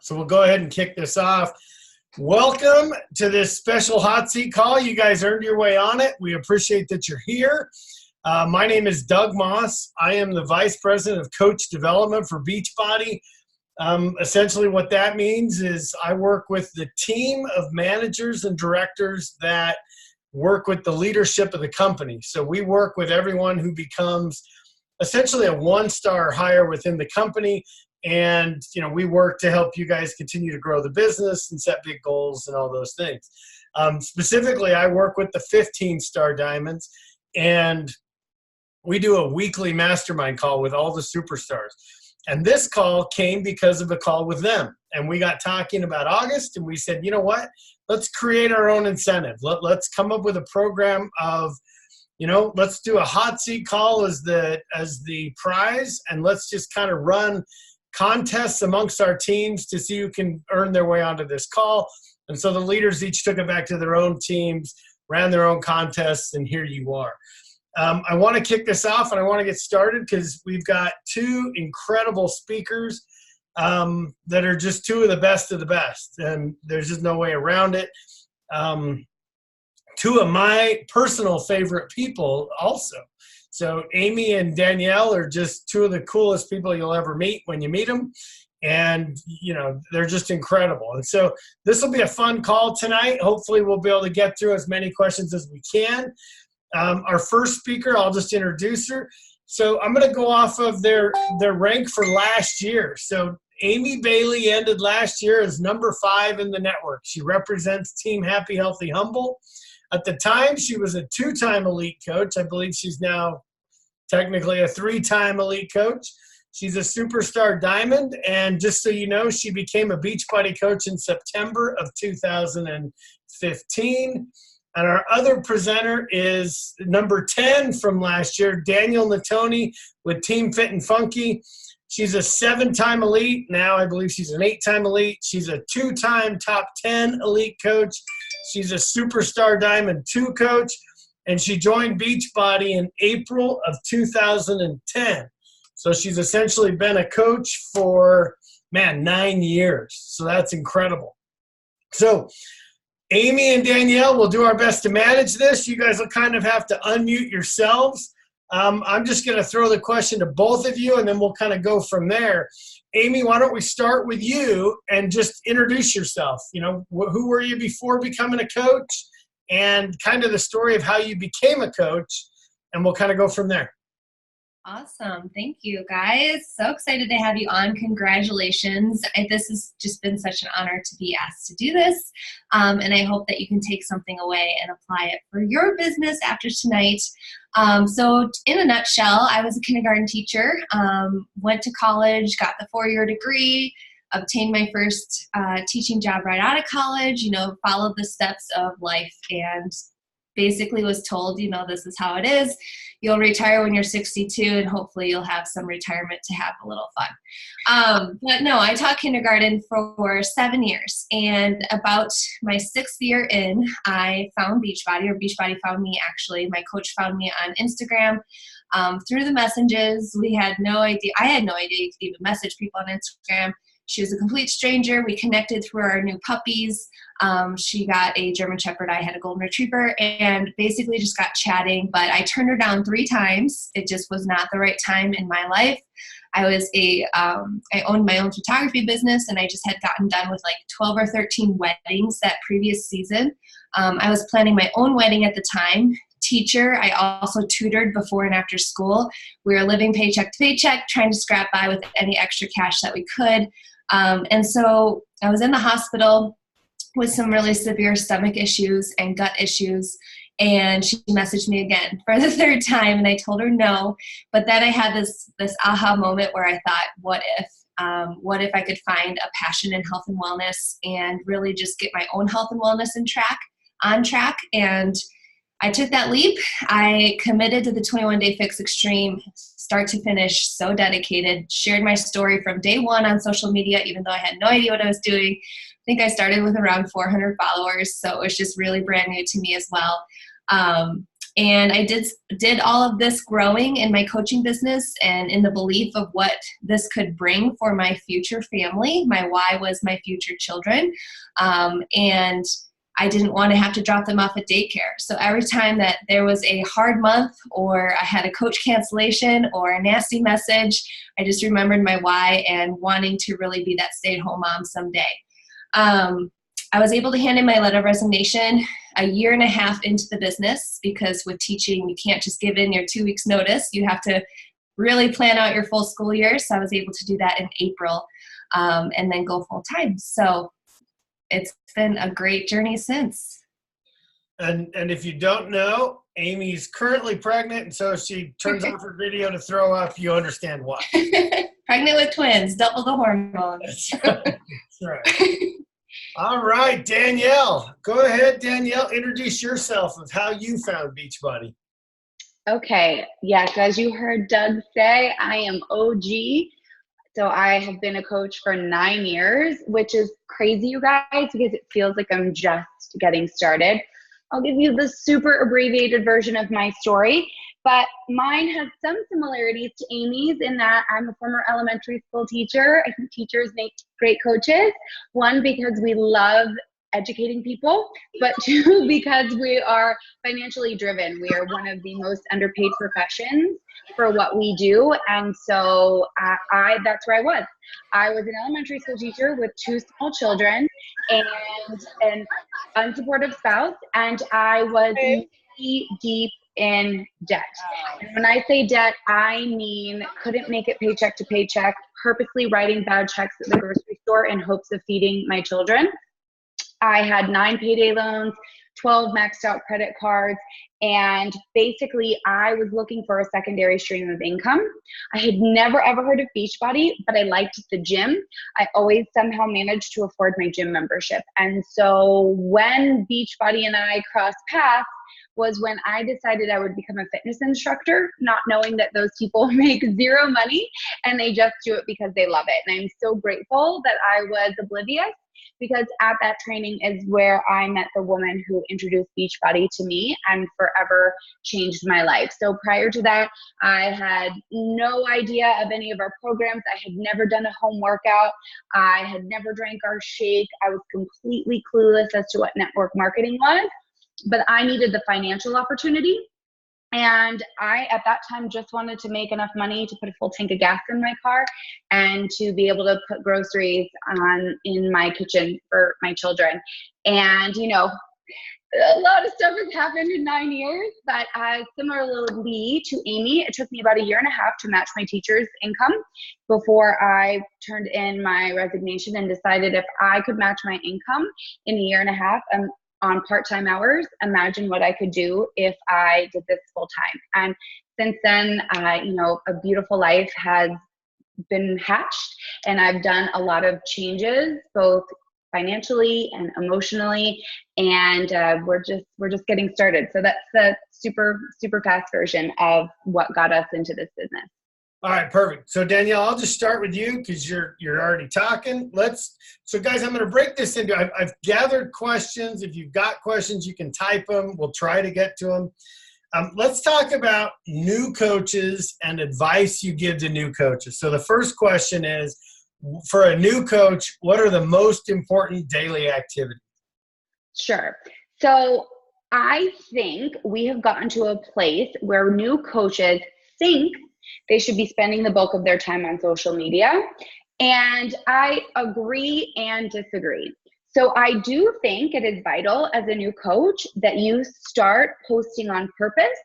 So we'll go ahead and kick this off. Welcome to this special hot seat call. You guys earned your way on it. We appreciate that you're here. My name is Doug Moss. I am the Vice President of Coach Development for Beachbody. Essentially what that means is I work with the team of managers and directors that work with the leadership of the company. So we work with everyone who becomes essentially a one-star hire within the company. And, we work to help you guys continue to grow the business and set big goals and all those things. Specifically, I work with the 15-star diamonds, and we do a weekly mastermind call with all the superstars. And this call came because of a call with them. And we got talking about August, and we said, you know what? Let's create our own incentive. Let's come up with a program of, let's do a hot seat call as the prize, and let's just kind of run contests amongst our teams to see who can earn their way onto this call. And so the leaders each took it back to their own teams, ran their own contests, and here you are. I want to kick this off, and I want to get started because we've got two incredible speakers that are just two of the best, and there's just no way around it. Two of my personal favorite people also. So Amy and Danielle are just two of the coolest people you'll ever meet when you meet them. And, they're just incredible. And so this will be a fun call tonight. Hopefully we'll be able to get through as many questions as we can. Our first speaker, I'll just introduce her. So I'm going to go off of their rank for last year. So Amy Bailey ended last year as number 5 in the network. She represents Team Happy, Healthy, Humble. At the time, she was a 2-time elite coach. I believe she's now technically a 3-time elite coach. She's a superstar diamond. And just so you know, she became a Beachbody coach in September of 2015. And our other presenter is number 10 from last year, Danielle Natoni with Team Fit and Funky. She's a 7-time elite. Now I believe she's an 8-time elite. She's a 2-time top 10 elite coach. She's a superstar diamond 2 coach. And she joined Beachbody in April of 2010. So she's essentially been a coach for, 9 years. So that's incredible. So Amy and Danielle will do our best to manage this. You guys will kind of have to unmute yourselves. I'm just going to throw the question to both of you, and then we'll kind of go from there. Amy, why don't we start with you and just introduce yourself? Who were you before becoming a coach, and kind of the story of how you became a coach, and we'll kind of go from there. Awesome. Thank you, guys. So excited to have you on. Congratulations. This has just been such an honor to be asked to do this. And I hope that you can take something away and apply it for your business after tonight. So in a nutshell, I was a kindergarten teacher, went to college, got the 4-year degree, obtained my first teaching job right out of college, followed the steps of life, and basically was told, this is how it is. You'll retire when you're 62, and hopefully you'll have some retirement to have a little fun. But no, I taught kindergarten for 7 years, and about my 6th year in, I found Beachbody, or Beachbody found me actually. My coach found me on Instagram through the messages. We had no idea. I had no idea you could even message people on Instagram. She was a complete stranger. We connected through our new puppies. She got a German Shepherd. I had a Golden Retriever, and basically just got chatting. But I turned her down 3 times. It just was not the right time in my life. I owned my own photography business, and I just had gotten done with like 12 or 13 weddings that previous season. I was planning my own wedding at the time. Teacher, I also tutored before and after school. We were living paycheck to paycheck, trying to scrap by with any extra cash that we could. And so I was in the hospital with some really severe stomach issues and gut issues. And she messaged me again for the 3rd time, and I told her no. But then I had this aha moment where I thought, what if I could find a passion in health and wellness and really just get my own health and wellness on track? And I took that leap. I committed to the 21-Day Fix Extreme, start to finish, so dedicated, shared my story from day one on social media, even though I had no idea what I was doing. I think I started with around 400 followers, so it was just really brand new to me as well. And I did all of this growing in my coaching business and in the belief of what this could bring for my future family. My why was my future children. And I didn't want to have to drop them off at daycare. So every time that there was a hard month or I had a coach cancellation or a nasty message, I just remembered my why and wanting to really be that stay-at-home mom someday. I was able to hand in my letter of resignation a year and a half into the business, because with teaching, you can't just give in your 2 weeks notice. You have to really plan out your full school year. So I was able to do that in April, and then go full time. So it's been a great journey since. And if you don't know, Amy's currently pregnant, and so if she turns off her video to throw up, you understand why. Pregnant with twins, double the hormones. That's right. That's right. All right, Danielle. Go ahead, Danielle. Introduce yourself of how you found Beachbody. Okay. Yes, as you heard Doug say, I am OG. So I have been a coach for 9 years, which is crazy, you guys, because it feels like I'm just getting started. I'll give you the super abbreviated version of my story, but mine has some similarities to Amy's in that I'm a former elementary school teacher. I think teachers make great coaches. One, because we love educating people, but two, because we are financially driven. We are one of the most underpaid professions for what we do. And so that's where I was. I was an elementary school teacher with 2 small children and an unsupportive spouse, and I was deep in debt. And when I say debt, I mean couldn't make it paycheck to paycheck, purposely writing bad checks at the grocery store in hopes of feeding my children. I had 9 payday loans, 12 maxed out credit cards, and basically I was looking for a secondary stream of income. I had never ever heard of Beachbody, but I liked the gym. I always somehow managed to afford my gym membership. And so when Beachbody and I crossed paths was when I decided I would become a fitness instructor, not knowing that those people make zero money and they just do it because they love it. And I'm so grateful that I was oblivious, because at that training is where I met the woman who introduced Beachbody to me and forever changed my life. So prior to that, I had no idea of any of our programs. I had never done a home workout. I had never drank our shake. I was completely clueless as to what network marketing was, but I needed the financial opportunity. And I, at that time, just wanted to make enough money to put a full tank of gas in my car and to be able to put groceries in my kitchen for my children. And, you know, a lot of stuff has happened in 9 years, but similarly to Amy, it took me about a year and a half to match my teacher's income before I turned in my resignation and decided if I could match my income in a year and a half, on part-time hours, imagine what I could do if I did this full-time. And since then, you know, a beautiful life has been hatched, and I've done a lot of changes, both financially and emotionally, and we're just getting started. So that's the super fast version of what got us into this business. All right, perfect. So Danielle, I'll just start with you because you're already talking. So guys, I'm going to break this into, I've gathered questions. If you've got questions, you can type them. We'll try to get to them. Let's talk about new coaches and advice you give to new coaches. So the first question is, for a new coach, what are the most important daily activities? Sure. So I think we have gotten to a place where new coaches think they should be spending the bulk of their time on social media. And I agree and disagree. So I do think it is vital as a new coach that you start posting on purpose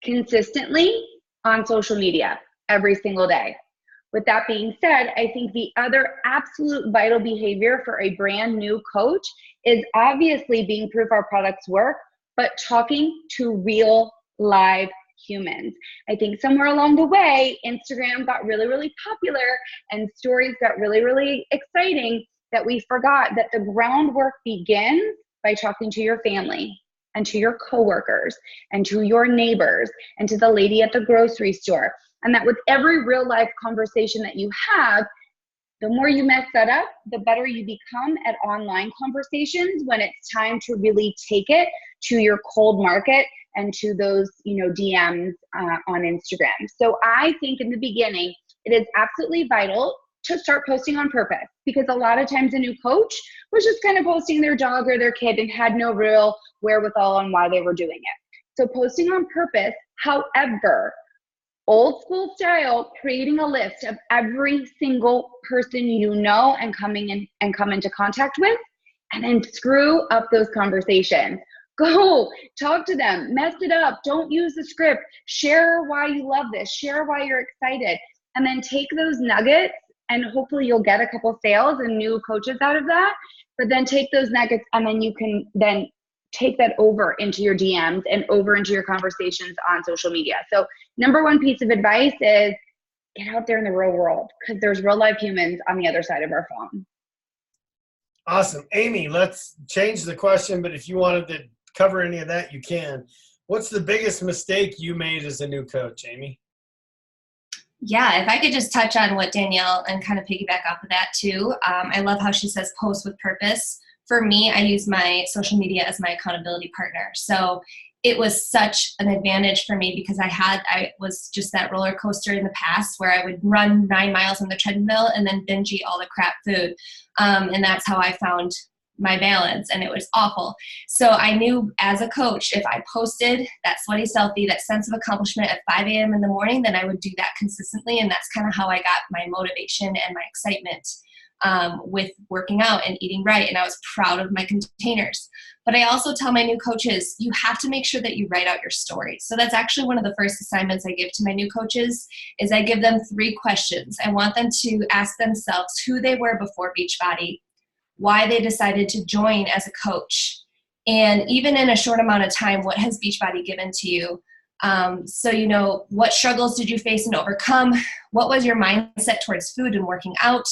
consistently on social media every single day. With that being said, I think the other absolute vital behavior for a brand new coach is obviously being proof our products work, but talking to real live humans. I think somewhere along the way, Instagram got really popular and stories got really exciting, that we forgot that the groundwork begins by talking to your family and to your coworkers and to your neighbors and to the lady at the grocery store. And that with every real life conversation that you have, the more you mess that up, the better you become at online conversations when it's time to really take it to your cold market and to those, DMs on Instagram. So I think in the beginning, it is absolutely vital to start posting on purpose, because a lot of times a new coach was just kind of posting their dog or their kid and had no real wherewithal on why they were doing it. So posting on purpose, however, old school style, creating a list of every single person you know and come into contact with, and then screw up those conversations. Go talk to them, mess it up, don't use the script, share why you love this, share why you're excited, and then take those nuggets, and hopefully you'll get a couple sales and new coaches out of that. But then take those nuggets, and then you can then take that over into your DMs and over into your conversations on social media. So number one piece of advice is get out there in the real world, because there's real life humans on the other side of our phone. Awesome. Amy, let's change the question, but if you wanted to cover any of that, you can. What's the biggest mistake you made as a new coach, Amy? Yeah, if I could just touch on what Danielle, and kind of piggyback off of that too. I love how she says post with purpose. For me, I use my social media as my accountability partner. So it was such an advantage for me, because I was just that roller coaster in the past where I would run 9 miles on the treadmill and then binge eat all the crap food. And that's how I found my balance, and it was awful. So I knew as a coach, if I posted that sweaty selfie, that sense of accomplishment at 5 a.m. in the morning, then I would do that consistently. And that's kind of how I got my motivation and my excitement with working out and eating right. And I was proud of my containers. But I also tell my new coaches, you have to make sure that you write out your story. So that's actually one of the first assignments I give to my new coaches, is I give them 3 questions. I want them to ask themselves who they were before Beachbody, why they decided to join as a coach, and even in a short amount of time, what has Beachbody given to you? So, what struggles did you face and overcome? What was your mindset towards food and working out?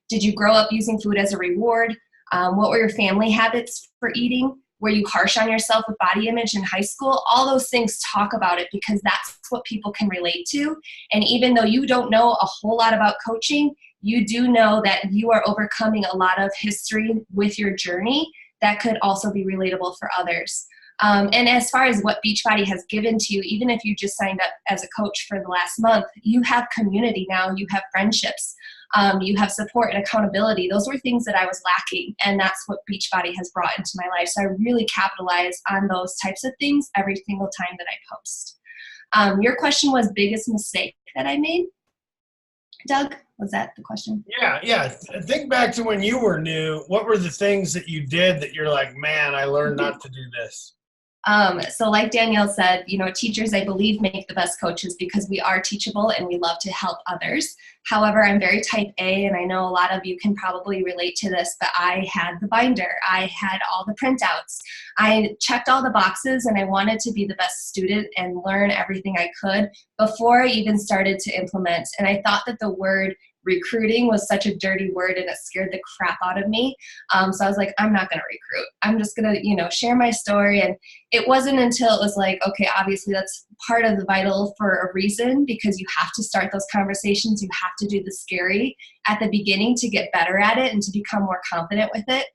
Did you grow up using food as a reward? What were your family habits for eating? Were you harsh on yourself with body image in high school? All those things, talk about it, because that's what people can relate to. And even though you don't know a whole lot about coaching, you do know that you are overcoming a lot of history with your journey that could also be relatable for others. And as far as what Beachbody has given to you, even if you just signed up as a coach for the last month, you have community now, you have friendships, you have support and accountability. Those were things that I was lacking, and that's what Beachbody has brought into my life. So I really capitalize on those types of things every single time that I post. Your question was biggest mistake that I made, Doug? Was that the question? Yeah. Think back to when you were new. What were the things that you did that you're like, man, I learned not to do this? So like Danielle said, teachers, I believe, make the best coaches, because we are teachable and we love to help others. However, I'm very type A, and I know a lot of you can probably relate to this, but I had the binder. I had all the printouts. I checked all the boxes, and I wanted to be the best student and learn everything I could before I even started to implement. And I thought that the word recruiting was such a dirty word, and it scared the crap out of me. So I was like, I'm not going to recruit. I'm just going to, share my story. And it wasn't until it was like, okay, obviously that's part of the vital for a reason, because you have to start those conversations. You have to do the scary at the beginning to get better at it and to become more confident with it.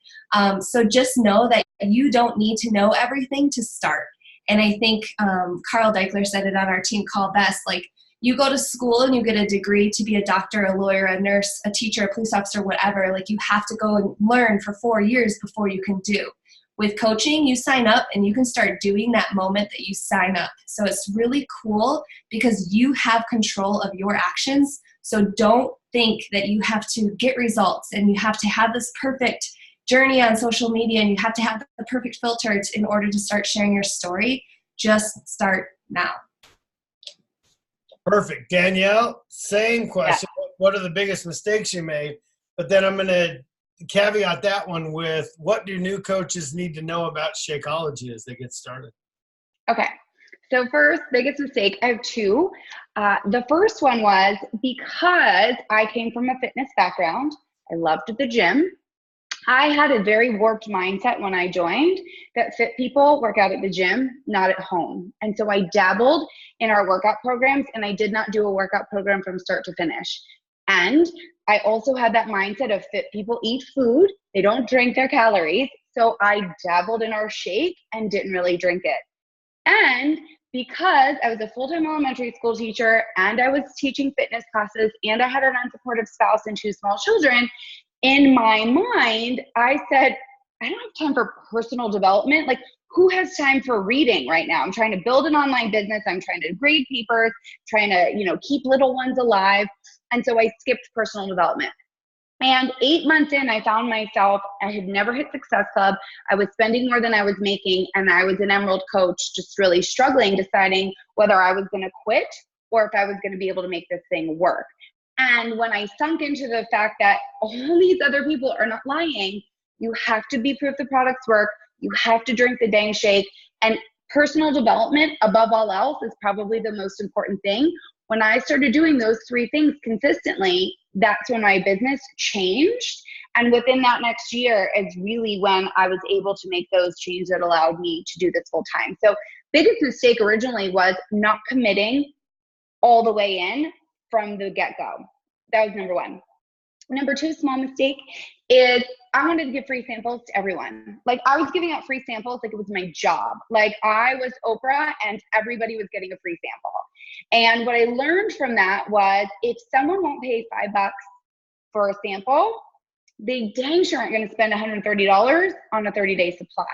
So just know that you don't need to know everything to start. And I think Carl Deichler said it on our team call best, like, you go to school and you get a degree to be a doctor, a lawyer, a nurse, a teacher, a police officer, whatever. Like, you have to go and learn for 4 years before you can do. With coaching, you sign up and you can start doing that moment that you sign up. So it's really cool because you have control of your actions. So don't think that you have to get results and you have to have this perfect journey on social media and you have to have the perfect filter in order to start sharing your story. Just start now. Perfect. Danielle, same question. Yeah. What are the biggest mistakes you made? But then I'm going to caveat that one with, what do new coaches need to know about Shakeology as they get started? Okay. So first, biggest mistake, I have 2. The first one was because I came from a fitness background. I loved the gym. I had a very warped mindset when I joined that fit people work out at the gym, not at home. And so I dabbled in our workout programs, and I did not do a workout program from start to finish. And I also had that mindset of fit people eat food. They don't drink their calories. So I dabbled in our shake and didn't really drink it. And because I was a full-time elementary school teacher and I was teaching fitness classes and I had an unsupportive spouse and 2 small children, in my mind, I said, I don't have time for personal development. Like, who has time for reading right now? I'm trying to build an online business. I'm trying to grade papers, trying to, keep little ones alive. And so I skipped personal development. And 8 months in, I found myself, I had never hit Success Club. I was spending more than I was making, and I was an Emerald coach, just really struggling, deciding whether I was going to quit or if I was going to be able to make this thing work. And when I sunk into the fact that all these other people are not lying, you have to be proof the products work, you have to drink the dang shake, and personal development above all else is probably the most important thing. When I started doing those 3 things consistently, that's when my business changed. And within that next year is really when I was able to make those changes that allowed me to do this full time. So biggest mistake originally was not committing all the way in from the get-go. That was number 1. Number 2 small mistake is I wanted to give free samples to everyone. Like, I was giving out free samples like it was my job. Like, I was Oprah and everybody was getting a free sample. And what I learned from that was if someone won't pay $5 for a sample, they dang sure aren't going to spend $130 on a 30-day supply.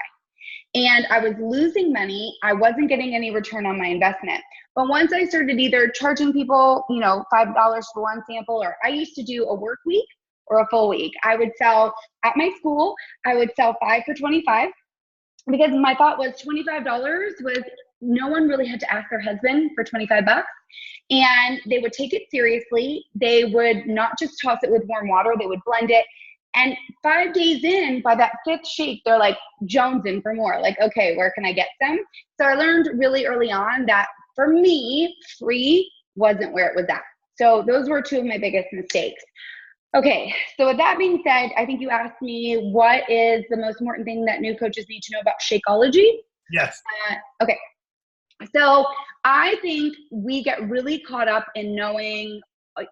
And I was losing money. I wasn't getting any return on my investment. But once I started either charging people, $5 for one sample, or I used to do a work week or a full week. I would sell at my school, I would sell 5 for $25, because my thought was $25 was no one really had to ask their husband for $25, and they would take it seriously. They would not just toss it with warm water, they would blend it. And 5 days in, by that 5th shake, they're like jonesing for more. Like, okay, where can I get some? So I learned really early on that for me, free wasn't where it was at. So those were 2 of my biggest mistakes. Okay, so with that being said, I think you asked me what is the most important thing that new coaches need to know about Shakeology? Yes. Okay, so I think we get really caught up in knowing,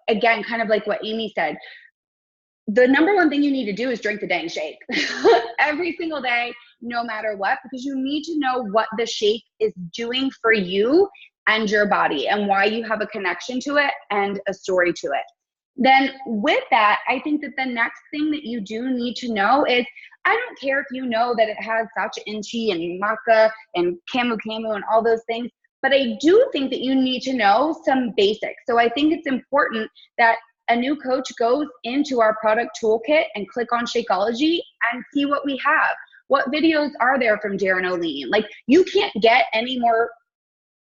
again, kind of like what Amy said, the number 1 thing you need to do is drink the dang shake every single day, no matter what, because you need to know what the shake is doing for you and your body and why you have a connection to it and a story to it. Then with that, I think that the next thing that you do need to know is, I don't care if you know that it has sacha inchi and maca and camu and all those things, but I do think that you need to know some basics. So I think it's important that a new coach goes into our product toolkit and click on Shakeology and see what we have. What videos are there from Darren O'Lean? Like, you can't get any more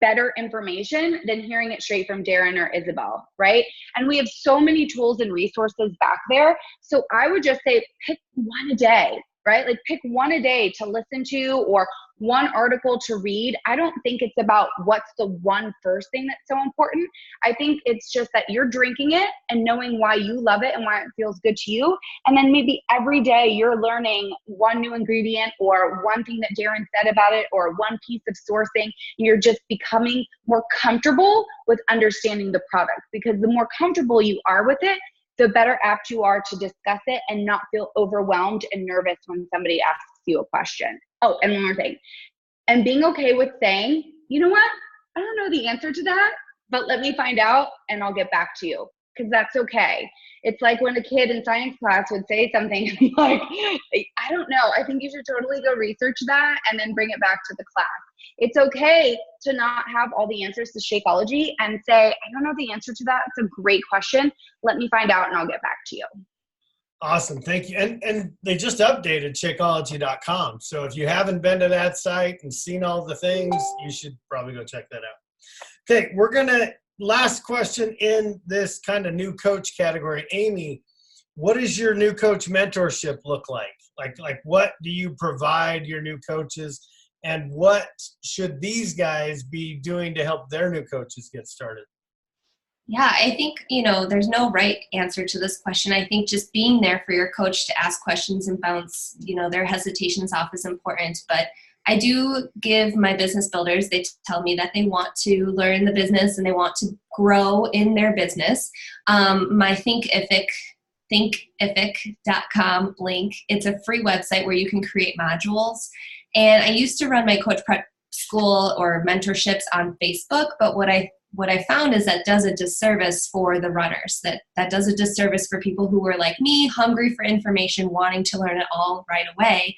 better information than hearing it straight from Darren or Isabel, right? And we have so many tools and resources back there. So I would just say pick 1 a day, right? Like, pick 1 a day to listen to or 1 article to read. I don't think it's about what's the one first thing that's so important. I think it's just that you're drinking it and knowing why you love it and why it feels good to you. And then maybe every day you're learning 1 new ingredient or 1 thing that Darren said about it or 1 piece of sourcing. You're just becoming more comfortable with understanding the product, because the more comfortable you are with it, the better apt you are to discuss it and not feel overwhelmed and nervous when somebody asks you a question. Oh, and 1 more thing. And being okay with saying, you know what? I don't know the answer to that, but let me find out and I'll get back to you, because that's okay. It's like when a kid in science class would say something like, I don't know. I think you should totally go research that and then bring it back to the class. It's okay to not have all the answers to Shakeology and say, I don't know the answer to that. It's a great question. Let me find out and I'll get back to you. Awesome. Thank you. And they just updated Shakeology.com. So if you haven't been to that site and seen all the things, you should probably go check that out. Okay, we're going to, last question in this kind of new coach category. Amy, what does your new coach mentorship look like? Like what do you provide your new coaches, and what should these guys be doing to help their new coaches get started? Yeah, I think, there's no right answer to this question. I think just being there for your coach to ask questions and bounce, their hesitations off is important. But I do give my business builders, they tell me that they want to learn the business and they want to grow in their business. My thinkific.com link, it's a free website where you can create modules. And I used to run my coach prep school or mentorships on Facebook, but what I found is that does a disservice for the runners, that does a disservice for people who were like me, hungry for information, wanting to learn it all right away.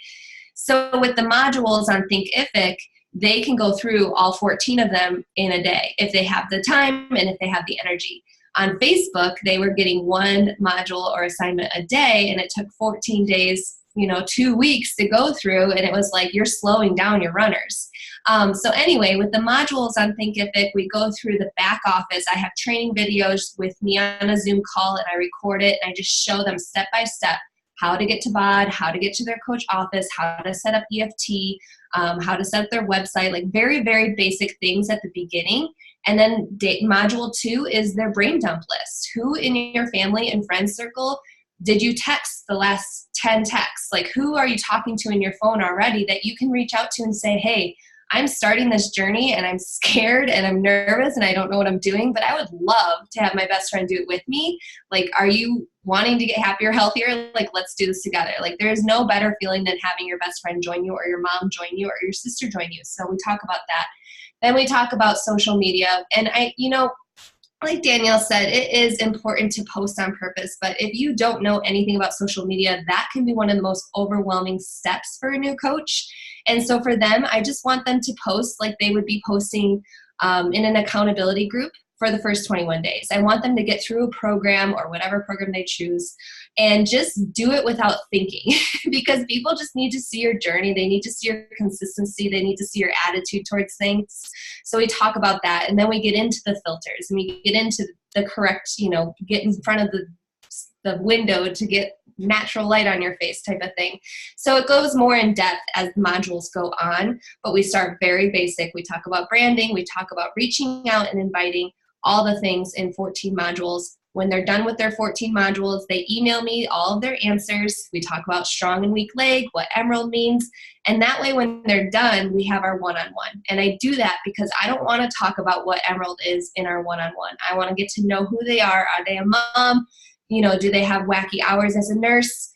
So with the modules on Thinkific, they can go through all 14 of them in a day if they have the time and if they have the energy. On Facebook, they were getting one module or assignment a day, and it took 14 days, 2 weeks to go through, and it was like you're slowing down your runners. So anyway, with the modules on Thinkific, we go through the back office. I have training videos with me on a Zoom call, and I record it, and I just show them step by step how to get to BOD, how to get to their coach office, how to set up EFT, how to set up their website, like very, very basic things at the beginning. And then module 2 is their brain dump list. Who in your family and friend circle did you text the last 10 texts? Like, who are you talking to in your phone already that you can reach out to and say, hey, I'm starting this journey and I'm scared and I'm nervous and I don't know what I'm doing, but I would love to have my best friend do it with me. Like, are you wanting to get happier, healthier? Like, let's do this together. Like, there's no better feeling than having your best friend join you or your mom join you or your sister join you. So we talk about that. Then we talk about social media. And like Danielle said, it is important to post on purpose, but if you don't know anything about social media, that can be one of the most overwhelming steps for a new coach. And so for them, I just want them to post like they would be posting in an accountability group for the first 21 days. I want them to get through a program or whatever program they choose and just do it without thinking because people just need to see your journey. They need to see your consistency. They need to see your attitude towards things. So we talk about that, and then we get into the filters and we get into the correct, get in front of the window to get natural light on your face type of thing. So it goes more in depth as modules go on, but we start very basic. We talk about branding. We talk about reaching out and inviting, all the things in 14 modules. When they're done with their 14 modules, they email me all of their answers. We talk about strong and weak leg, what emerald means. And that way, when they're done, we have our one-on-one. And I do that because I don't want to talk about what emerald is in our one-on-one. I want to get to know who they are. Are they a mom? Do they have wacky hours as a nurse?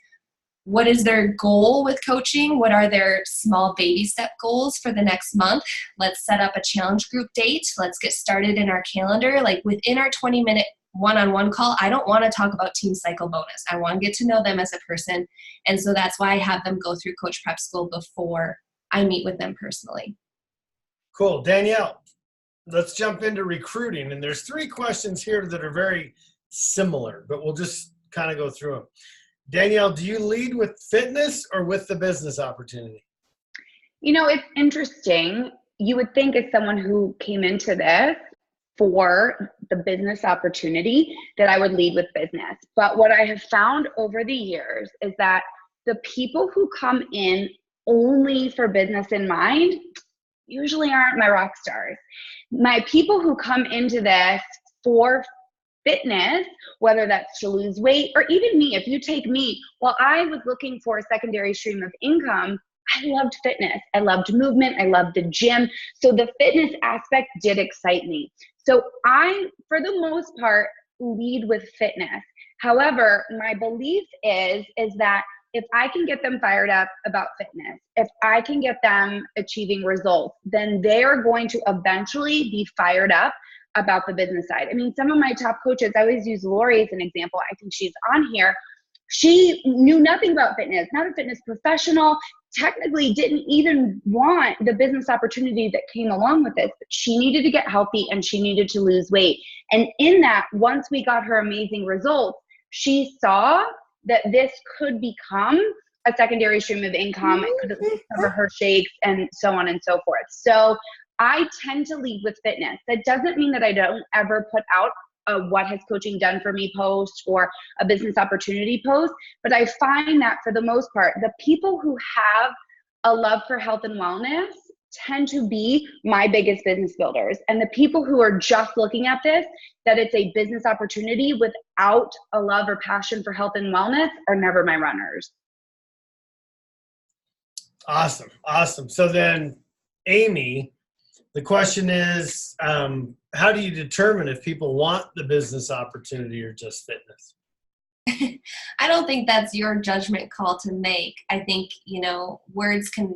What is their goal with coaching? What are their small baby step goals for the next month? Let's set up a challenge group date. Let's get started in our calendar. Like within our 20-minute one-on-one call, I don't want to talk about team cycle bonus. I want to get to know them as a person. And so that's why I have them go through Coach Prep School before I meet with them personally. Cool. Danielle, let's jump into recruiting. And there's 3 questions here that are very similar, but we'll just kind of go through them. Danielle, do you lead with fitness or with the business opportunity? It's interesting. You would think as someone who came into this for the business opportunity that I would lead with business. But what I have found over the years is that the people who come in only for business in mind usually aren't my rock stars. My people who come into this for fitness, whether that's to lose weight or even me, if you take me, while I was looking for a secondary stream of income, I loved fitness. I loved movement. I loved the gym. So the fitness aspect did excite me. So I, for the most part, lead with fitness. However, my belief is that if I can get them fired up about fitness, if I can get them achieving results, then they are going to eventually be fired up about the business side. I mean, some of my top coaches, I always use Lori as an example. I think she's on here. She knew nothing about fitness, not a fitness professional, technically didn't even want the business opportunity that came along with this. But she needed to get healthy and she needed to lose weight. And in that, once we got her amazing results, she saw that this could become a secondary stream of income. It could at least cover her shakes and so on and so forth. So I tend to lead with fitness. That doesn't mean that I don't ever put out a what has coaching done for me post or a business opportunity post, but I find that for the most part, the people who have a love for health and wellness tend to be my biggest business builders. And the people who are just looking at this, that it's a business opportunity without a love or passion for health and wellness, are never my runners. Awesome. Awesome. So then, Amy, the question is, how do you determine if people want the business opportunity or just fitness? I don't think that's your judgment call to make. I think, words can,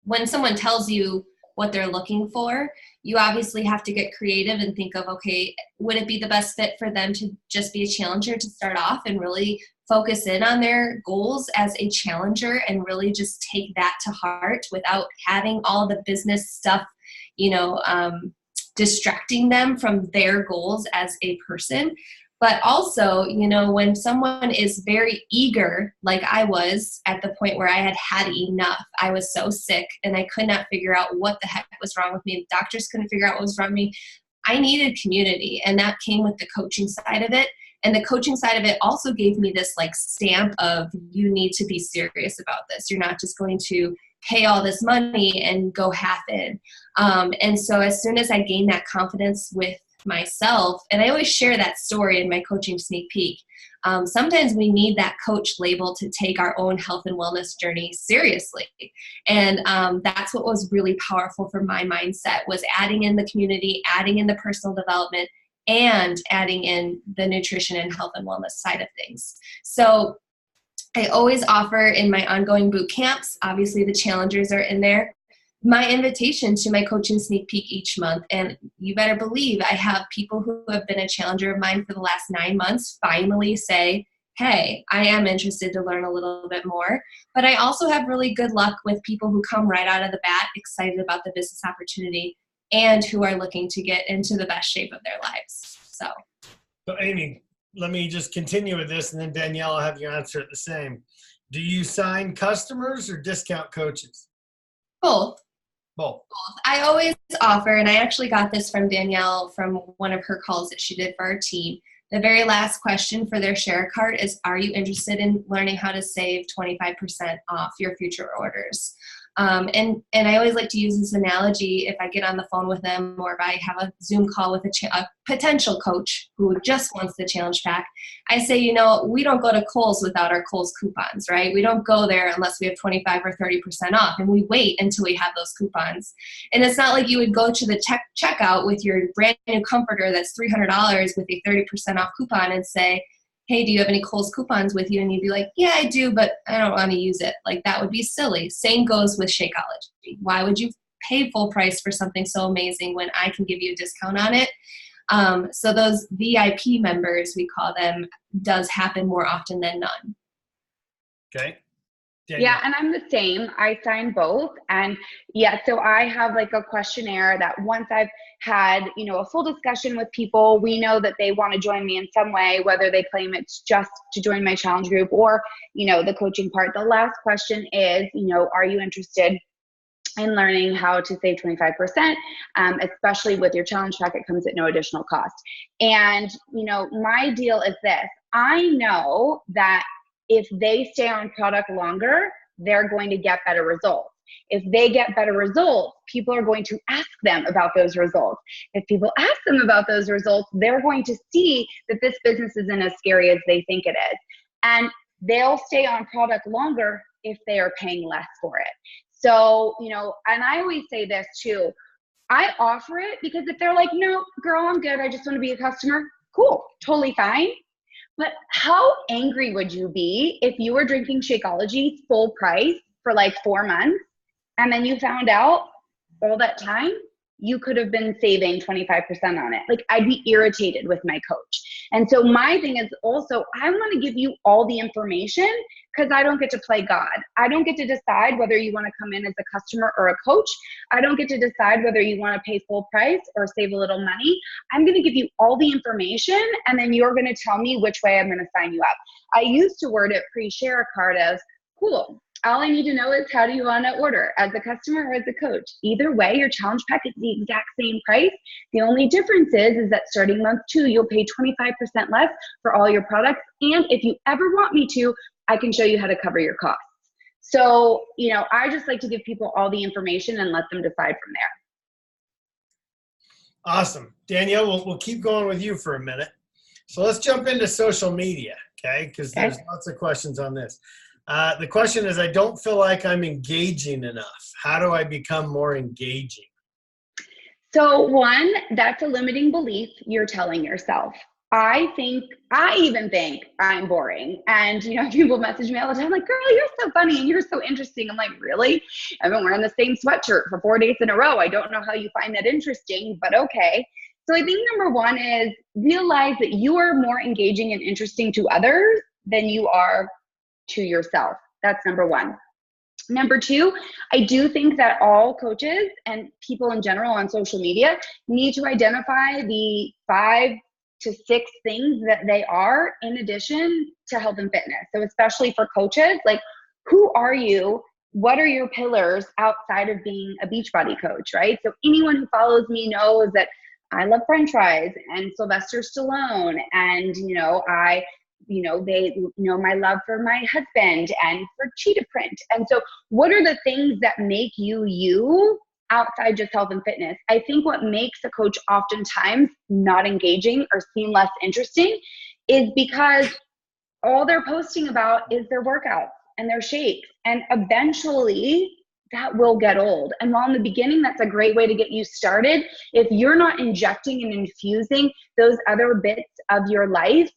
when someone tells you what they're looking for. You obviously have to get creative and think of, okay, would it be the best fit for them to just be a challenger to start off and really focus in on their goals as a challenger and really just take that to heart without having all the business stuff, distracting them from their goals as a person. But also, when someone is very eager, like I was at the point where I had had enough, I was so sick and I could not figure out what the heck was wrong with me. The doctors couldn't figure out what was wrong with me. I needed community, and that came with the coaching side of it. And the coaching side of it also gave me this like stamp of, you need to be serious about this. You're not just going to pay all this money and go half in. And so as soon as I gained that confidence with myself, and I always share that story in my coaching sneak peek, sometimes we need that coach label to take our own health and wellness journey seriously. And that's what was really powerful for my mindset, was adding in the community, adding in the personal development, and adding in the nutrition and health and wellness side of things. So I always offer in my ongoing boot camps, obviously the challengers are in there, my invitation to my coaching sneak peek each month. And you better believe I have people who have been a challenger of mine for the last 9 months finally say, hey, I am interested to learn a little bit more. But I also have really good luck with people who come right out of the bat excited about the business opportunity and who are looking to get into the best shape of their lives. So Amy, let me just continue with this, and then Danielle, I'll have you answer it the same. Do you sign customers or discount coaches? Both. Both. I always offer, and I actually got this from Danielle from one of her calls that she did for our team. The very last question for their share cart is, are you interested in learning how to save 25% off your future orders? And I always like to use this analogy if I get on the phone with them, or if I have a Zoom call with a potential coach who just wants the challenge pack. I say, we don't go to Kohl's without our Kohl's coupons, right? We don't go there unless we have 25 or 30% off, and we wait until we have those coupons. And it's not like you would go to the checkout with your brand new comforter that's $300 with a 30% off coupon and say, hey, do you have any Kohl's coupons with you? And you'd be like, yeah, I do, but I don't want to use it. Like, that would be silly. Same goes with Shakeology. Why would you pay full price for something so amazing when I can give you a discount on it? So those VIP members, we call them, does happen more often than none. Okay. Yeah, and I'm the same. I sign both. And yeah, so I have like a questionnaire that once I've had, a full discussion with people, we know that they want to join me in some way, whether they claim it's just to join my challenge group or, the coaching part. The last question is, are you interested in learning how to save 25%, especially with your challenge pack? It comes at no additional cost. And, my deal is this. I know that if they stay on product longer, they're going to get better results. If they get better results, people are going to ask them about those results. If people ask them about those results, they're going to see that this business isn't as scary as they think it is. And they'll stay on product longer if they are paying less for it. So, and I always say this too, I offer it because if they're like, no, girl, I'm good, I just want to be a customer, cool, totally fine. But how angry would you be if you were drinking Shakeology full price for like 4 months and then you found out all that time you could have been saving 25% on it? Like, I'd be irritated with my coach. And so my thing is also, I want to give you all the information because I don't get to play God. I don't get to decide whether you want to come in as a customer or a coach. I don't get to decide whether you want to pay full price or save a little money. I'm going to give you all the information, and then you're going to tell me which way I'm going to sign you up. I used to word it pre-share card as, cool, all I need to know is, how do you want to order, as a customer or as a coach? Either way, your challenge pack is the exact same price. The only difference is that starting month 2, you'll pay 25% less for all your products. And if you ever want me to, I can show you how to cover your costs. So, I just like to give people all the information and let them decide from there. Awesome. Danielle, we'll keep going with you for a minute. So let's jump into social media, okay? Because there's lots of questions on this. The question is, I don't feel like I'm engaging enough. How do I become more engaging? So one, that's a limiting belief you're telling yourself. I even think I'm boring. And, people message me all the time, like, girl, you're so funny and you're so interesting. I'm like, really? I've been wearing the same sweatshirt for 4 days in a row. I don't know how you find that interesting, but okay. So I think number one is realize that you are more engaging and interesting to others than you are to yourself. That's number one. Number two, I do think that all coaches and people in general on social media need to identify the 5 to 6 things that they are in addition to health and fitness. So especially for coaches, like, who are you? What are your pillars outside of being a Beachbody coach, right? So anyone who follows me knows that I love French fries and Sylvester Stallone, and they know my love for my husband and for cheetah print. And so what are the things that make you outside just health and fitness? I think what makes a coach oftentimes not engaging or seem less interesting is because all they're posting about is their workouts and their shakes. And eventually that will get old. And while in the beginning, that's a great way to get you started, if you're not injecting and infusing those other bits of your life,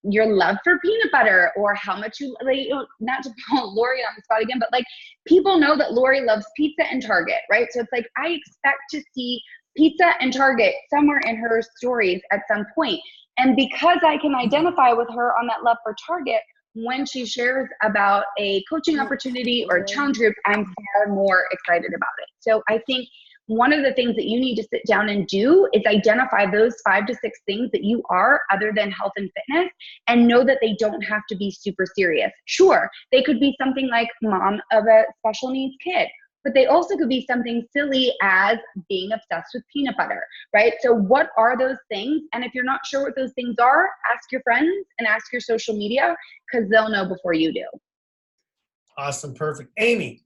your love for peanut butter, or how much not to put Lori on the spot again, but like, people know that Lori loves pizza and Target, right? So it's like, I expect to see pizza and Target somewhere in her stories at some point. And because I can identify with her on that love for Target, when she shares about a coaching opportunity or a challenge group, I'm far more excited about it. So I think one of the things that you need to sit down and do is identify those 5 to 6 things that you are other than health and fitness, and know that they don't have to be super serious. Sure, they could be something like mom of a special needs kid, but they also could be something silly as being obsessed with peanut butter, right? So what are those things? And if you're not sure what those things are, ask your friends and ask your social media, because they'll know before you do. Awesome. Perfect. Amy,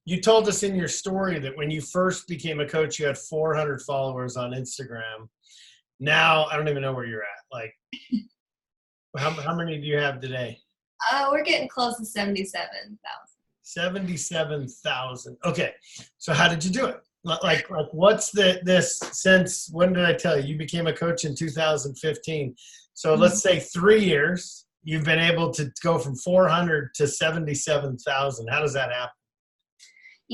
you told us in your story that when you first became a coach, you had 400 followers on Instagram. Now, I don't even know where you're at. Like, how many do you have today? We're getting close to 77,000. 77,000. Okay. So how did you do it? Like what's this, since when did I tell you? You became a coach in 2015. So let's say 3 years, you've been able to go from 400 to 77,000. How does that happen?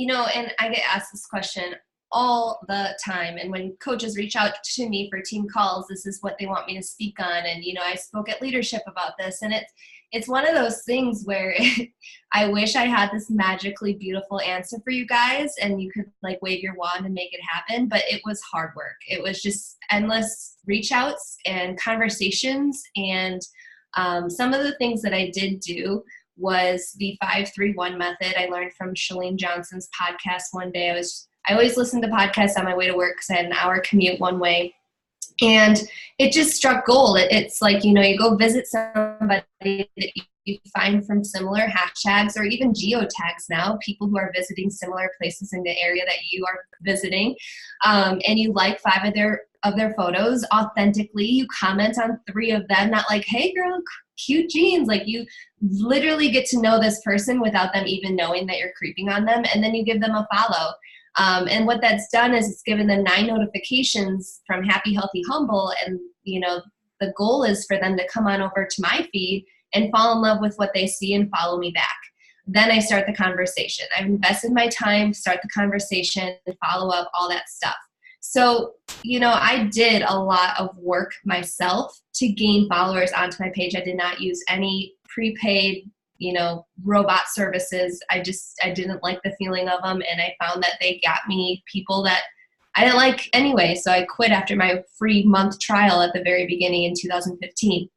And I get asked this question all the time. And when coaches reach out to me for team calls, this is what they want me to speak on. And, I spoke at leadership about this. And it's one of those things where I wish I had this magically beautiful answer for you guys and you could like wave your wand and make it happen. But it was hard work. It was just endless reach outs and conversations. And some of the things that I did do was the 5-3-1 method. I learned from Chalene Johnson's podcast one day. I always listen to podcasts on my way to work because I had an hour commute one way. And it just struck gold. It's like, you go visit somebody that you find from similar hashtags or even geotags now, people who are visiting similar places in the area that you are visiting. And you like 5 of their photos authentically. You comment on 3 of them, not like, hey girl, cute jeans. Like, you literally get to know this person without them even knowing that you're creeping on them. And then you give them a follow. And what that's done is it's given them 9 notifications from Happy, Healthy, Humble. And, the goal is for them to come on over to my feed and fall in love with what they see and follow me back. Then I start the conversation. I've invested my time, start the conversation, follow up, all that stuff. So, I did a lot of work myself to gain followers onto my page. I did not use any prepaid, robot services. I didn't like the feeling of them. And I found that they got me people that I didn't like anyway. So I quit after my free month trial at the very beginning in 2015.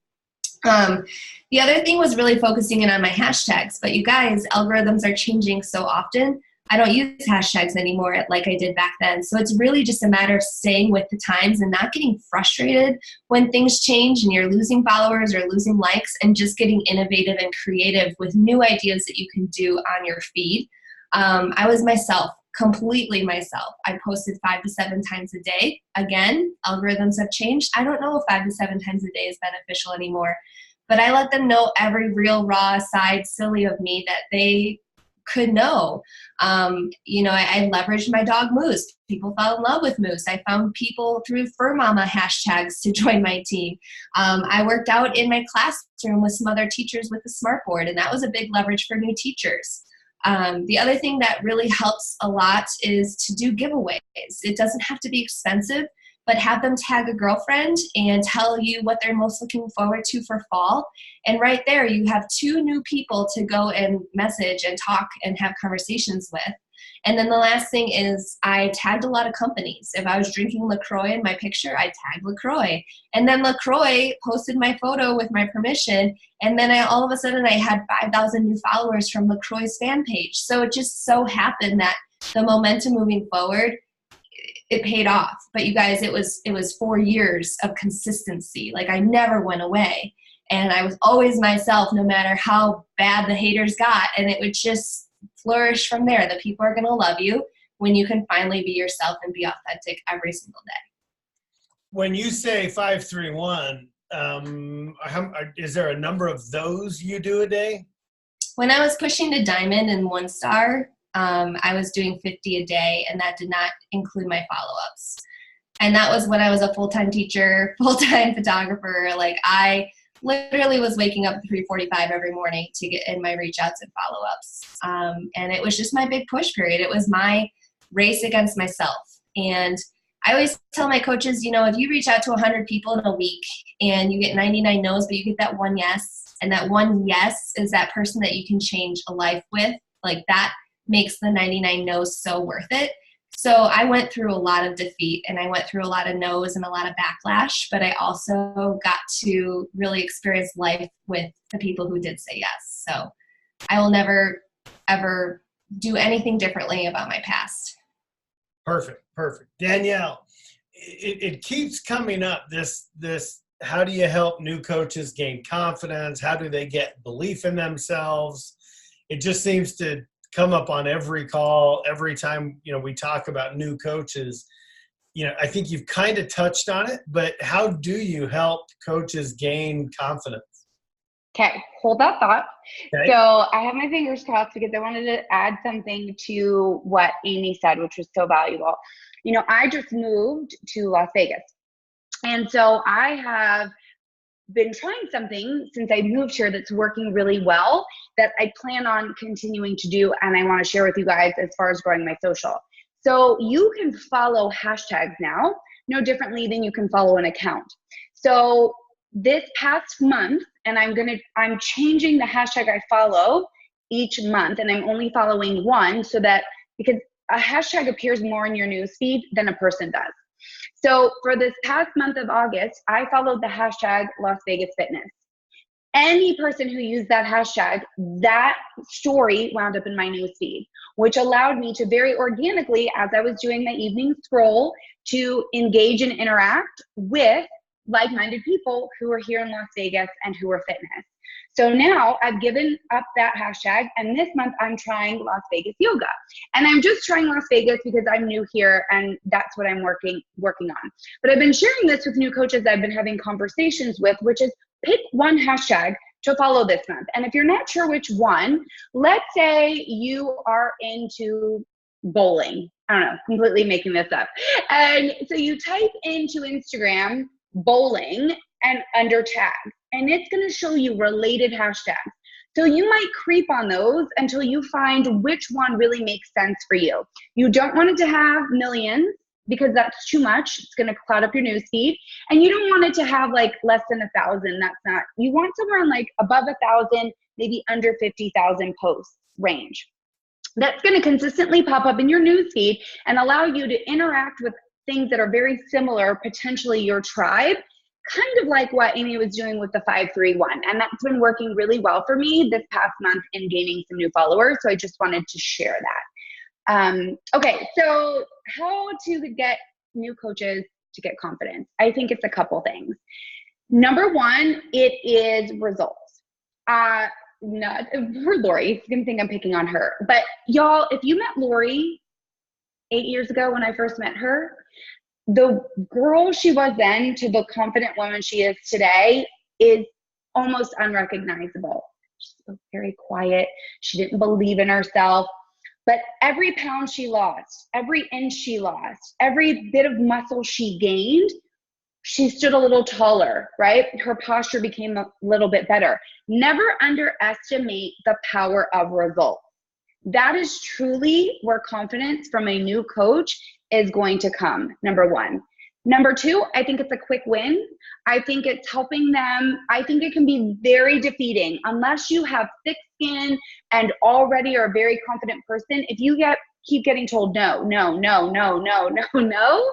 The other thing was really focusing in on my hashtags. But you guys, algorithms are changing so often. I don't use hashtags anymore like I did back then. So it's really just a matter of staying with the times and not getting frustrated when things change and you're losing followers or losing likes, and just getting innovative and creative with new ideas that you can do on your feed. I was myself, completely myself. I posted 5 to 7 times a day. Again, algorithms have changed. I don't know if 5 to 7 times a day is beneficial anymore, but I let them know every real raw side silly of me that they could know. I leveraged my dog Moose. People fell in love with Moose. I found people through Fur Mama hashtags to join my team. I worked out in my classroom with some other teachers with the smartboard, and that was a big leverage for new teachers. The other thing that really helps a lot is to do giveaways. It doesn't have to be expensive, but have them tag a girlfriend and tell you what they're most looking forward to for fall. And right there, you have 2 new people to go and message and talk and have conversations with. And then the last thing is I tagged a lot of companies. If I was drinking LaCroix in my picture, I tagged LaCroix. And then LaCroix posted my photo with my permission. And then all of a sudden I had 5,000 new followers from LaCroix's fan page. So it just so happened that the momentum moving forward, it paid off. But you guys, it was 4 years of consistency. Like I never went away. And I was always myself, no matter how bad the haters got. And it would just flourish from there. The people are going to love you when you can finally be yourself and be authentic every single day. When you say 531, is there a number of those you do a day? When I was pushing to diamond and 1 star, I was doing 50 a day, and that did not include my follow-ups. And that was when I was a full-time teacher, full-time photographer. Like I literally was waking up at 3:45 every morning to get in my reach outs and follow-ups. And it was just my big push period. It was my race against myself. And I always tell my coaches, if you reach out to 100 people in a week and you get 99 no's, but you get that 1 yes, and that 1 yes is that person that you can change a life with, like that makes the 99 no's so worth it. So I went through a lot of defeat, and I went through a lot of no's and a lot of backlash, but I also got to really experience life with the people who did say yes. So I will never, ever do anything differently about my past. Perfect. Danielle, it keeps coming up, this, how do you help new coaches gain confidence? How do they get belief in themselves? It just seems to come up on every call, every time, we talk about new coaches. I think you've kind of touched on it, but how do you help coaches gain confidence? Okay, hold that thought. Okay. So I have my fingers crossed because I wanted to add something to what Amy said, which was so valuable. I just moved to Las Vegas. And so I have been trying something since I moved here that's working really well that I plan on continuing to do, and I want to share with you guys as far as growing my social. So you can follow hashtags now, no differently than you can follow an account. So this past month, and I'm changing the hashtag I follow each month, and I'm only following one so that, because a hashtag appears more in your newsfeed than a person does. So for this past month of August, I followed the hashtag Las Vegas Fitness. Any person who used that hashtag, that story wound up in my newsfeed, which allowed me to very organically, as I was doing my evening scroll, to engage and interact with like-minded people who are here in Las Vegas and who are fitness. So now I've given up that hashtag, and this month I'm trying Las Vegas yoga. And I'm just trying Las Vegas because I'm new here and that's what I'm working on. But I've been sharing this with new coaches I've been having conversations with, which is pick one hashtag to follow this month. And if you're not sure which one, let's say you are into bowling. I don't know, completely making this up. And so you type into Instagram bowling and under tags, and it's going to show you related hashtags. So you might creep on those until you find which one really makes sense for you. You don't want it to have millions because that's too much. It's going to cloud up your newsfeed. And you don't want it to have like less than 1,000. That's not, you want somewhere in like above 1,000, maybe under 50,000 posts range. That's going to consistently pop up in your newsfeed and allow you to interact with things that are very similar, potentially your tribe, kind of like what Amy was doing with the 531. And that's been working really well for me this past month in gaining some new followers. So I just wanted to share that. Okay, so how to get new coaches to get confidence? I think it's a couple things. Number one, it is results. Not for Lori, she's gonna think I'm picking on her. But y'all, if you met Lori 8 years ago when I first met her, the girl she was then to the confident woman she is today is almost unrecognizable. She's spoke very quiet. She didn't believe in herself. But every pound she lost, every inch she lost, every bit of muscle she gained, she stood a little taller, right? Her posture became a little bit better. Never underestimate the power of results. That is truly where confidence from a new coach is going to come, number one. Number two, I think it's a quick win. I think it's helping them. I think it can be very defeating unless you have thick skin and already are a very confident person. If you keep getting told no, no, no, no, no, no, no,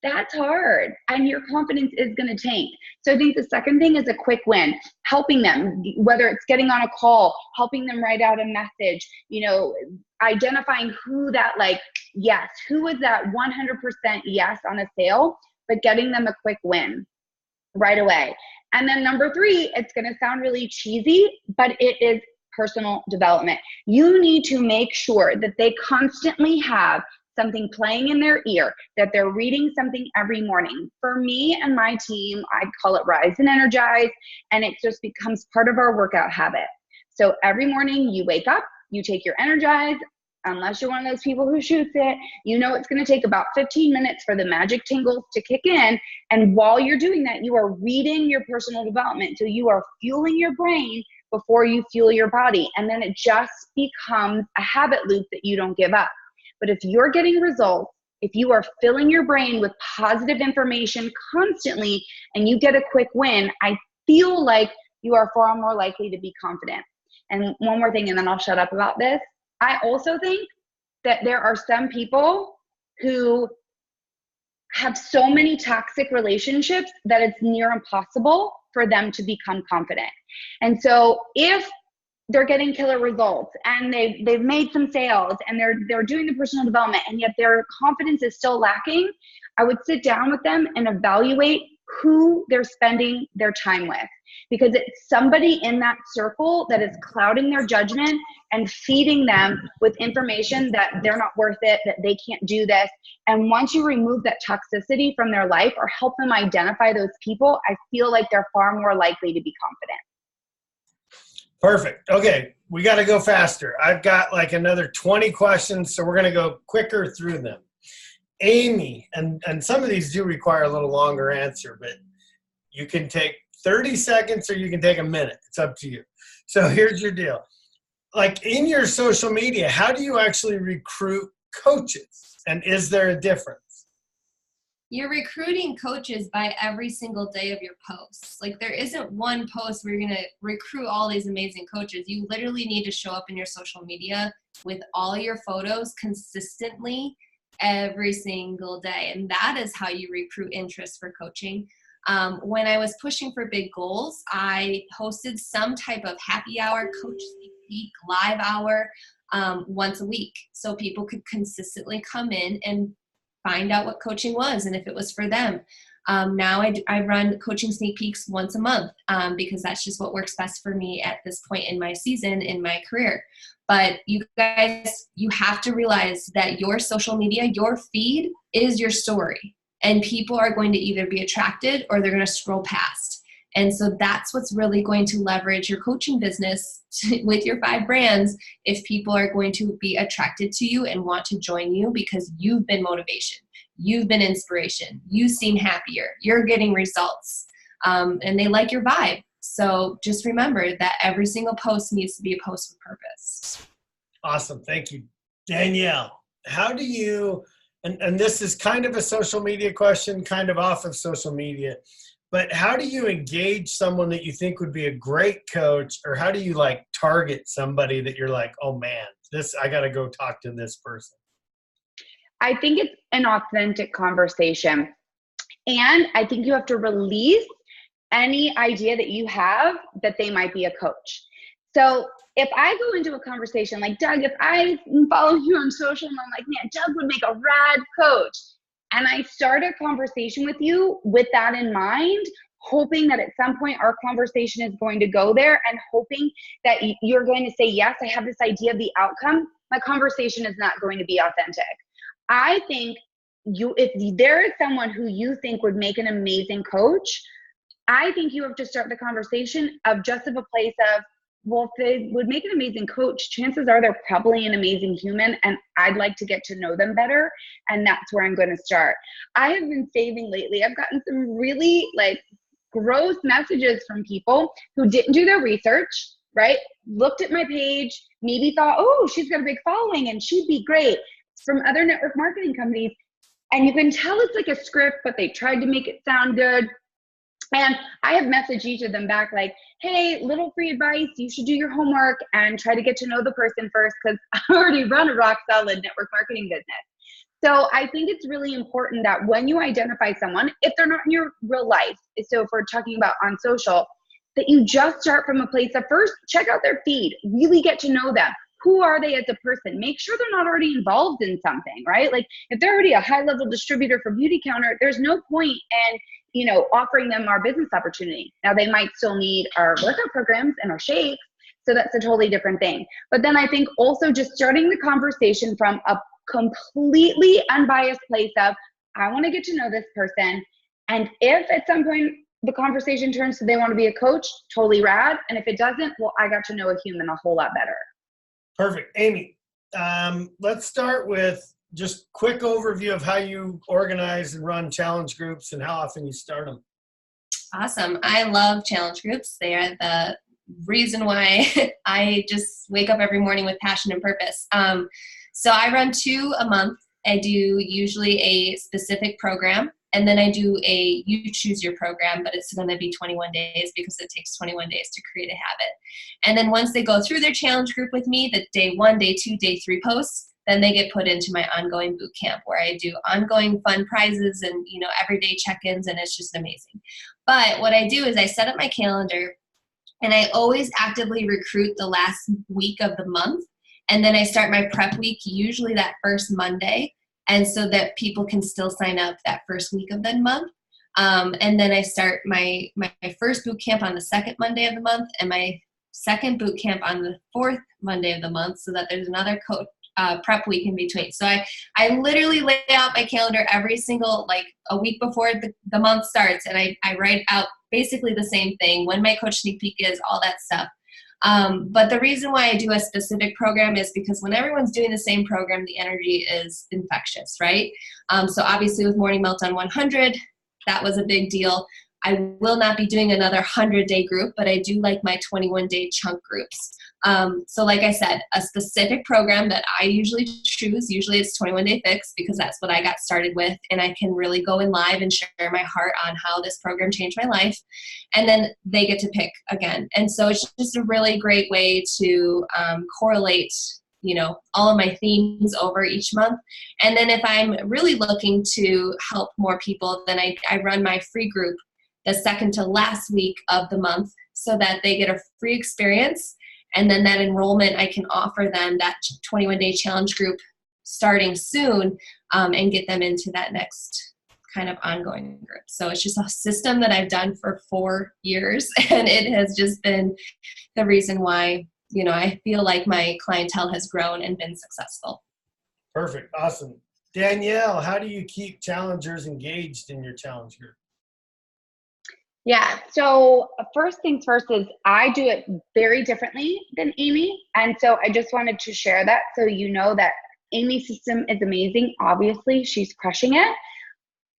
that's hard, and your confidence is going to tank. So I think the second thing is a quick win, helping them, whether it's getting on a call, helping them write out a message, identifying who that yes, who is that 100% yes on a sale, but getting them a quick win right away. And then number three, it's going to sound really cheesy, but it is personal development. You need to make sure that they constantly have something playing in their ear, that they're reading something every morning. For me and my team, I call it Rise and Energize, and it just becomes part of our workout habit. So every morning you wake up, you take your Energize, unless you're one of those people who shoots it, it's going to take about 15 minutes for the magic tingles to kick in. And while you're doing that, you are reading your personal development. So you are fueling your brain before you fuel your body. And then it just becomes a habit loop that you don't give up. But if you're getting results, if you are filling your brain with positive information constantly and you get a quick win, I feel like you are far more likely to be confident. And one more thing, and then I'll shut up about this. I also think that there are some people who have so many toxic relationships that it's near impossible for them to become confident. And so if they're getting killer results and they've made some sales and they're doing the personal development and yet their confidence is still lacking, I would sit down with them and evaluate who they're spending their time with, because it's somebody in that circle that is clouding their judgment and feeding them with information that they're not worth it, that they can't do this. And once you remove that toxicity from their life or help them identify those people, I feel like they're far more likely to be confident. Perfect. Okay, we got to go faster. I've got another 20 questions, so we're going to go quicker through them. Amy, and some of these do require a little longer answer, but you can take 30 seconds or you can take a minute. It's up to you. So here's your deal. In your social media, how do you actually recruit coaches? And is there a difference? You're recruiting coaches by every single day of your posts. There isn't one post where you're going to recruit all these amazing coaches. You literally need to show up in your social media with all your photos consistently every single day. And that is how you recruit interest for coaching. When I was pushing for big goals, I hosted some type of happy hour, coach sneak peek, live hour once a week. So people could consistently come in and find out what coaching was and if it was for them. Now I run coaching sneak peeks once a month because that's just what works best for me at this point in my season, in my career. But you guys, you have to realize that your social media, your feed is your story. And people are going to either be attracted or they're going to scroll past. And so that's what's really going to leverage your coaching business with your 5 brands if people are going to be attracted to you and want to join you because you've been motivation, you've been inspiration, you seem happier, you're getting results, and they like your vibe. So just remember that every single post needs to be a post with purpose. Awesome. Thank you. Danielle, how do you, and this is kind of a social media question, kind of off of social media, but how do you engage someone that you think would be a great coach, or how do you target somebody that you're oh man, I got to go talk to this person? I think it's an authentic conversation. And I think you have to release any idea that you have that they might be a coach. So if I go into a conversation Doug, if I follow you on social and I'm man, Doug would make a rad coach. And I start a conversation with you with that in mind, hoping that at some point our conversation is going to go there and hoping that you're going to say, yes, I have this idea of the outcome. My conversation is not going to be authentic. I think if there is someone who you think would make an amazing coach, I think you have to start the conversation of just of a place of, well, if they would make an amazing coach, chances are they're probably an amazing human, and I'd like to get to know them better. And that's where I'm going to start. I have been saving lately. I've gotten some really like gross messages from people who didn't do their research, right? Looked at my page, maybe thought, oh, she's got a big following and she'd be great, from other network marketing companies. And you can tell it's like a script, but they tried to make it sound good. And I have messaged each of them back like, hey, little free advice, you should do your homework and try to get to know the person first, because I already run a rock solid network marketing business. So I think it's really important that when you identify someone, if they're not in your real life, so if we're talking about on social, that you just start from a place of first, check out their feed, really get to know them. Who are they as a person? Make sure they're not already involved in something, right? Like if they're already a high-level distributor for Beauty Counter, there's no point in, you know, offering them our business opportunity. Now they might still need our workout programs and our shakes, so that's a totally different thing. But then I think also just starting the conversation from a completely unbiased place of, I want to get to know this person. And if at some point the conversation turns to they want to be a coach, totally rad. And if it doesn't, well, I got to know a human a whole lot better. Perfect. Amy, let's start with just quick overview of how you organize and run challenge groups and how often you start them. Awesome. I love challenge groups. They are the reason why I just wake up every morning with passion and purpose. So I run 2 a month. I do usually a specific program, and then I do a you choose your program, but it's going to be 21 days because it takes 21 days to create a habit. And then once they go through their challenge group with me, the day 1, day 2, day 3 posts, then they get put into my ongoing boot camp where I do ongoing fun prizes and, you know, everyday check-ins, and it's just amazing. But what I do is I set up my calendar, and I always actively recruit the last week of the month. And then I start my prep week, usually that first Monday, and so that people can still sign up that first week of the month. And then I start my first boot camp on the second Monday of the month, and my second boot camp on the fourth Monday of the month, so that there's another prep week in between. So I literally lay out my calendar every single, like a week before the month starts, and I write out basically the same thing, when my coach sneak peek is, all that stuff. But the reason why I do a specific program is because when everyone's doing the same program, the energy is infectious, right? So obviously with Morning Meltdown 100, that was a big deal. I will not be doing another 100-day group, but I do like my 21-day chunk groups. So like I said, a specific program that I usually choose, usually it's 21-day fix, because that's what I got started with, and I can really go in live and share my heart on how this program changed my life, and then they get to pick again. And so it's just a really great way to correlate, you know, all of my themes over each month. And then if I'm really looking to help more people, then I run my free group the second to last week of the month, so that they get a free experience. And then that enrollment, I can offer them that 21-day challenge group starting soon, and get them into that next kind of ongoing group. So it's just a system that I've done for 4 years, and it has just been the reason why, you know, I feel like my clientele has grown and been successful. Perfect. Awesome. Danielle, how do you keep challengers engaged in your challenge group? Yeah, so first things first is I do it very differently than Amy. And so I just wanted to share that so you know that Amy's system is amazing. Obviously, she's crushing it.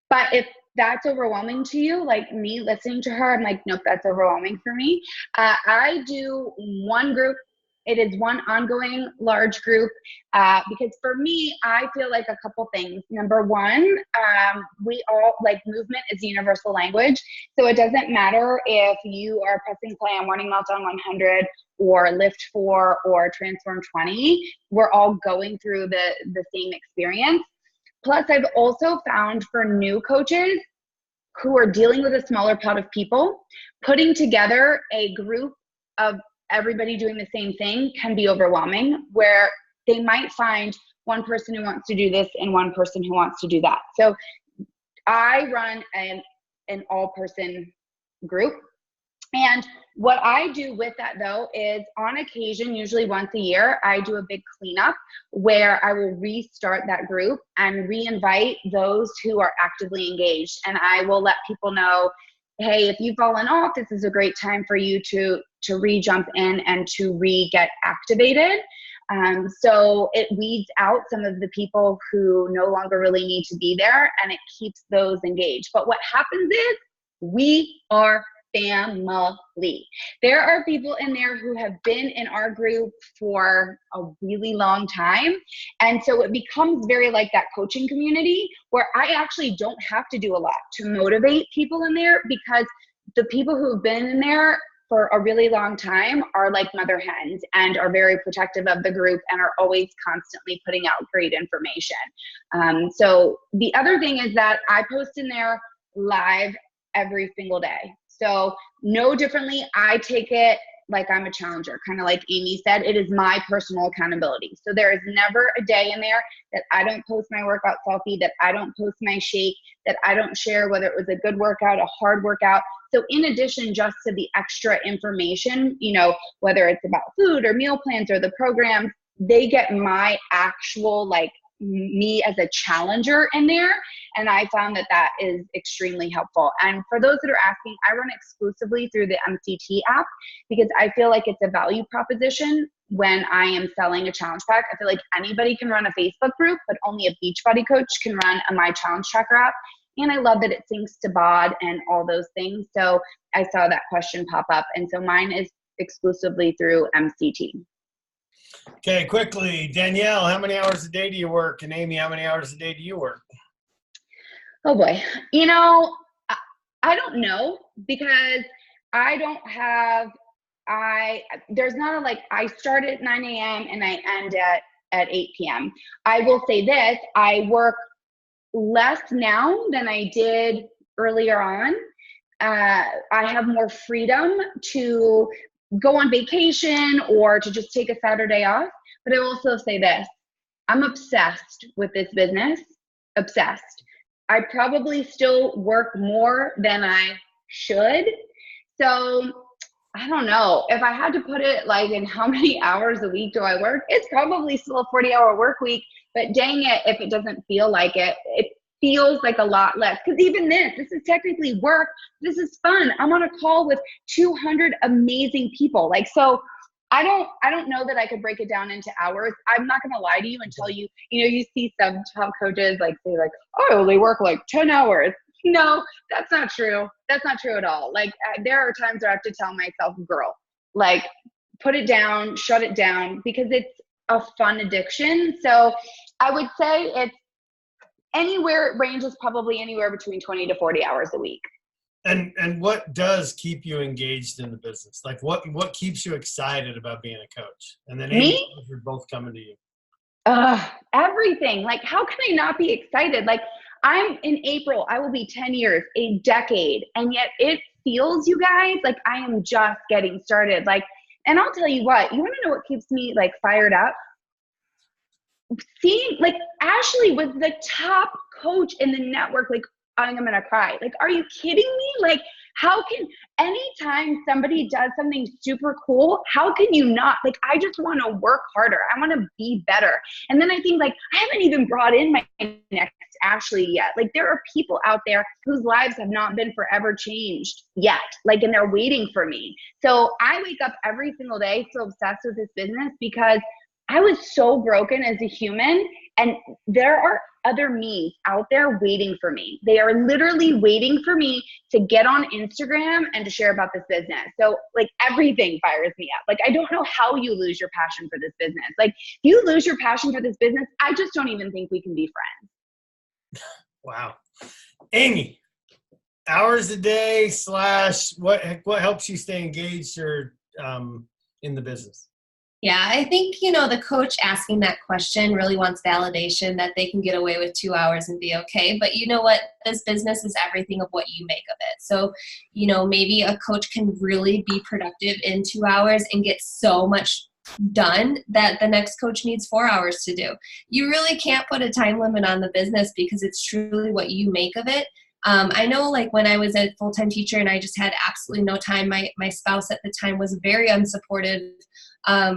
But if that's overwhelming to you, like me listening to her, I'm like, nope, that's overwhelming for me. I do one group. It is one ongoing large group, because for me, I feel like a couple things. Number one, we all, like, movement is universal language. So it doesn't matter if you are pressing play on Morning Meltdown 100 or Lift 4 or Transform 20. We're all going through the same experience. Plus, I've also found for new coaches who are dealing with a smaller pot of people, putting together a group of everybody doing the same thing can be overwhelming, where they might find one person who wants to do this and one person who wants to do that. So I run an all-person group. And what I do with that, though, is on occasion, usually once a year, I do a big cleanup where I will restart that group and re-invite those who are actively engaged. And I will let people know, hey, if you've fallen off, this is a great time for you to to re-jump in and to re-get activated. So it weeds out some of the people who no longer really need to be there, and it keeps those engaged. But what happens is we are family. There are people in there who have been in our group for a really long time. And so it becomes very like that coaching community where I actually don't have to do a lot to motivate people in there, because the people who have been in there for a really long time are like mother hens and are very protective of the group and are always constantly putting out great information. So the other thing is that I post in there live every single day. So no differently, I take it like I'm a challenger, kind of like Amy said. It is my personal accountability. So there is never a day in there that I don't post my workout selfie, that I don't post my shake, that I don't share whether it was a good workout, a hard workout. So in addition, just to the extra information, you know, whether it's about food or meal plans or the programs, they get my actual, like, me as a challenger in there. And I found that that is extremely helpful. And for those that are asking, I run exclusively through the MCT app because I feel like it's a value proposition when I am selling a challenge pack. I feel like anybody can run a Facebook group, but only a Beachbody coach can run a My Challenge Tracker app. And I love that it syncs to BOD and all those things. So I saw that question pop up. And so mine is exclusively through MCT. Okay, quickly, Danielle, how many hours a day do you work? And Amy, how many hours a day do you work? Oh boy. You know, I don't know, because I don't have, there's not a, like, I start at 9 a.m. and I end at 8 p.m. I will say this, I work less now than I did earlier on. I have more freedom to go on vacation or to just take a Saturday off. But I will also say this, I'm obsessed with this business, obsessed. I probably still work more than I should. So I don't know if I had to put it like in how many hours a week do I work, it's probably still a 40-hour work week, but dang it, if it doesn't feel like it, it feels like a lot less. Because even this is technically work. This is fun. I'm on a call with 200 amazing people. Like, so I don't know that I could break it down into hours. I'm not going to lie to you and tell you, you know, you see some top coaches like say like, oh, they work like 10 hours. No, that's not true. That's not true at all. Like there are times where I have to tell myself, girl, like put it down, shut it down, because it's a fun addiction. So I would say it's anywhere, it ranges probably anywhere between 20 to 40 hours a week. And what does keep you engaged in the business? Like what keeps you excited about being a coach? And then Amy, we're both coming to you. Everything. Like, how can I not be excited? Like, I'm in April, I will be 10 years, a decade. And yet it feels, you guys, like I am just getting started. Like, and I'll tell you what, you want to know what keeps me like fired up? Seeing like Ashley was the top coach in the network. Like, I'm going to cry. Like, are you kidding me? Like, how can, anytime somebody does something super cool, how can you not? Like, I just want to work harder. I want to be better. And then I think like, I haven't even brought in my next Ashley yet. Like, there are people out there whose lives have not been forever changed yet. Like, and they're waiting for me. So I wake up every single day so obsessed with this business because I was so broken as a human, and there are other me's out there waiting for me. They are literally waiting for me to get on Instagram and to share about this business. So like everything fires me up. Like, I don't know how you lose your passion for this business. Like, if you lose your passion for this business, I just don't even think we can be friends. Wow. Amy, hours a day / what helps you stay engaged or in the business? Yeah, I think, you know, the coach asking that question really wants validation that they can get away with 2 hours and be okay. But you know what? This business is everything of what you make of it. So, you know, maybe a coach can really be productive in 2 hours and get so much done that the next coach needs 4 hours to do. You really can't put a time limit on the business because it's truly what you make of it. I know like when I was a full-time teacher and I just had absolutely no time, my spouse at the time was very unsupportive.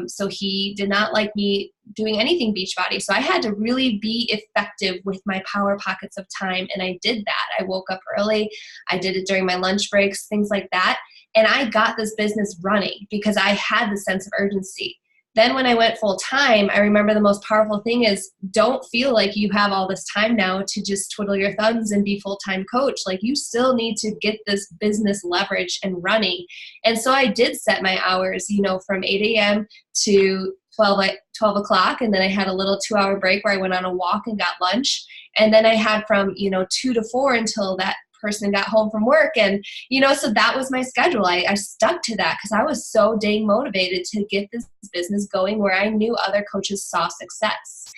So he did not like me doing anything Beachbody. So I had to really be effective with my power pockets of time. And I did that. I woke up early. I did it during my lunch breaks, things like that. And I got this business running because I had the sense of urgency. Then when I went full time, I remember the most powerful thing is don't feel like you have all this time now to just twiddle your thumbs and be full-time coach. Like you still need to get this business leverage and running. And so I did set my hours, from 8 a.m. to 12 o'clock. And then I had a little 2-hour break where I went on a walk and got lunch. And then I had from, 2 to 4 until that person got home from work. And, so that was my schedule. I stuck to that because I was so dang motivated to get this business going where I knew other coaches saw success.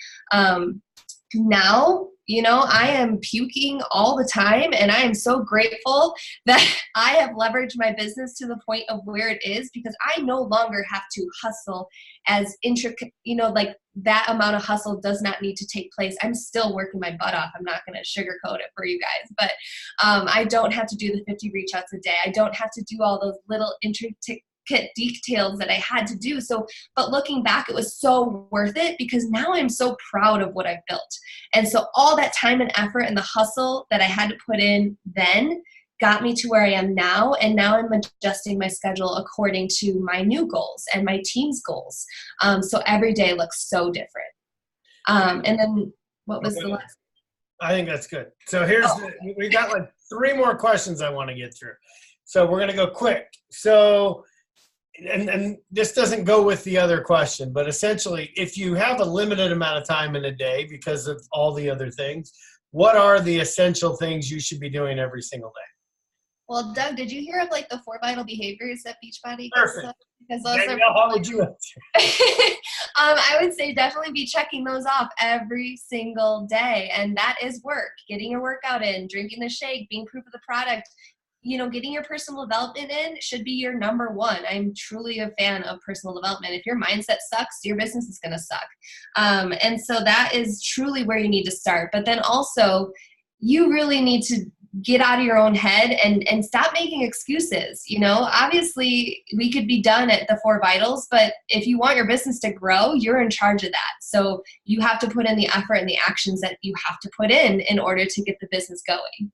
Now, I am puking all the time, and I am so grateful that I have leveraged my business to the point of where it is because I no longer have to hustle as intricate, like that amount of hustle does not need to take place. I'm still working my butt off. I'm not going to sugarcoat it for you guys, but I don't have to do the 50 reach outs a day. I don't have to do all those little intricate details that I had to do. But looking back, it was so worth it because now I'm so proud of what I've built. And so all that time and effort and the hustle that I had to put in then got me to where I am now. And now I'm adjusting my schedule according to my new goals and my team's goals. So every day looks so different. And then what was the last? I think that's good. So we got like 3 more questions I want to get through. So we're going to go quick. So, and this doesn't go with the other question, but essentially, if you have a limited amount of time in a day because of all the other things, what are the essential things you should be doing every single day? Well, Doug, did you hear of like the 4 vital behaviors that Beachbody Perfect. Because those Danielle, are how would you answer? I would say definitely be checking those off every single day. And that is work. Getting your workout in, drinking the shake, being proof of the product. Getting your personal development in should be your number one. I'm truly a fan of personal development. If your mindset sucks, your business is going to suck. And so that is truly where you need to start. But then also, you really need to get out of your own head and stop making excuses. Obviously we could be done at the 4 vitals, but if you want your business to grow, you're in charge of that. So you have to put in the effort and the actions that you have to put in order to get the business going.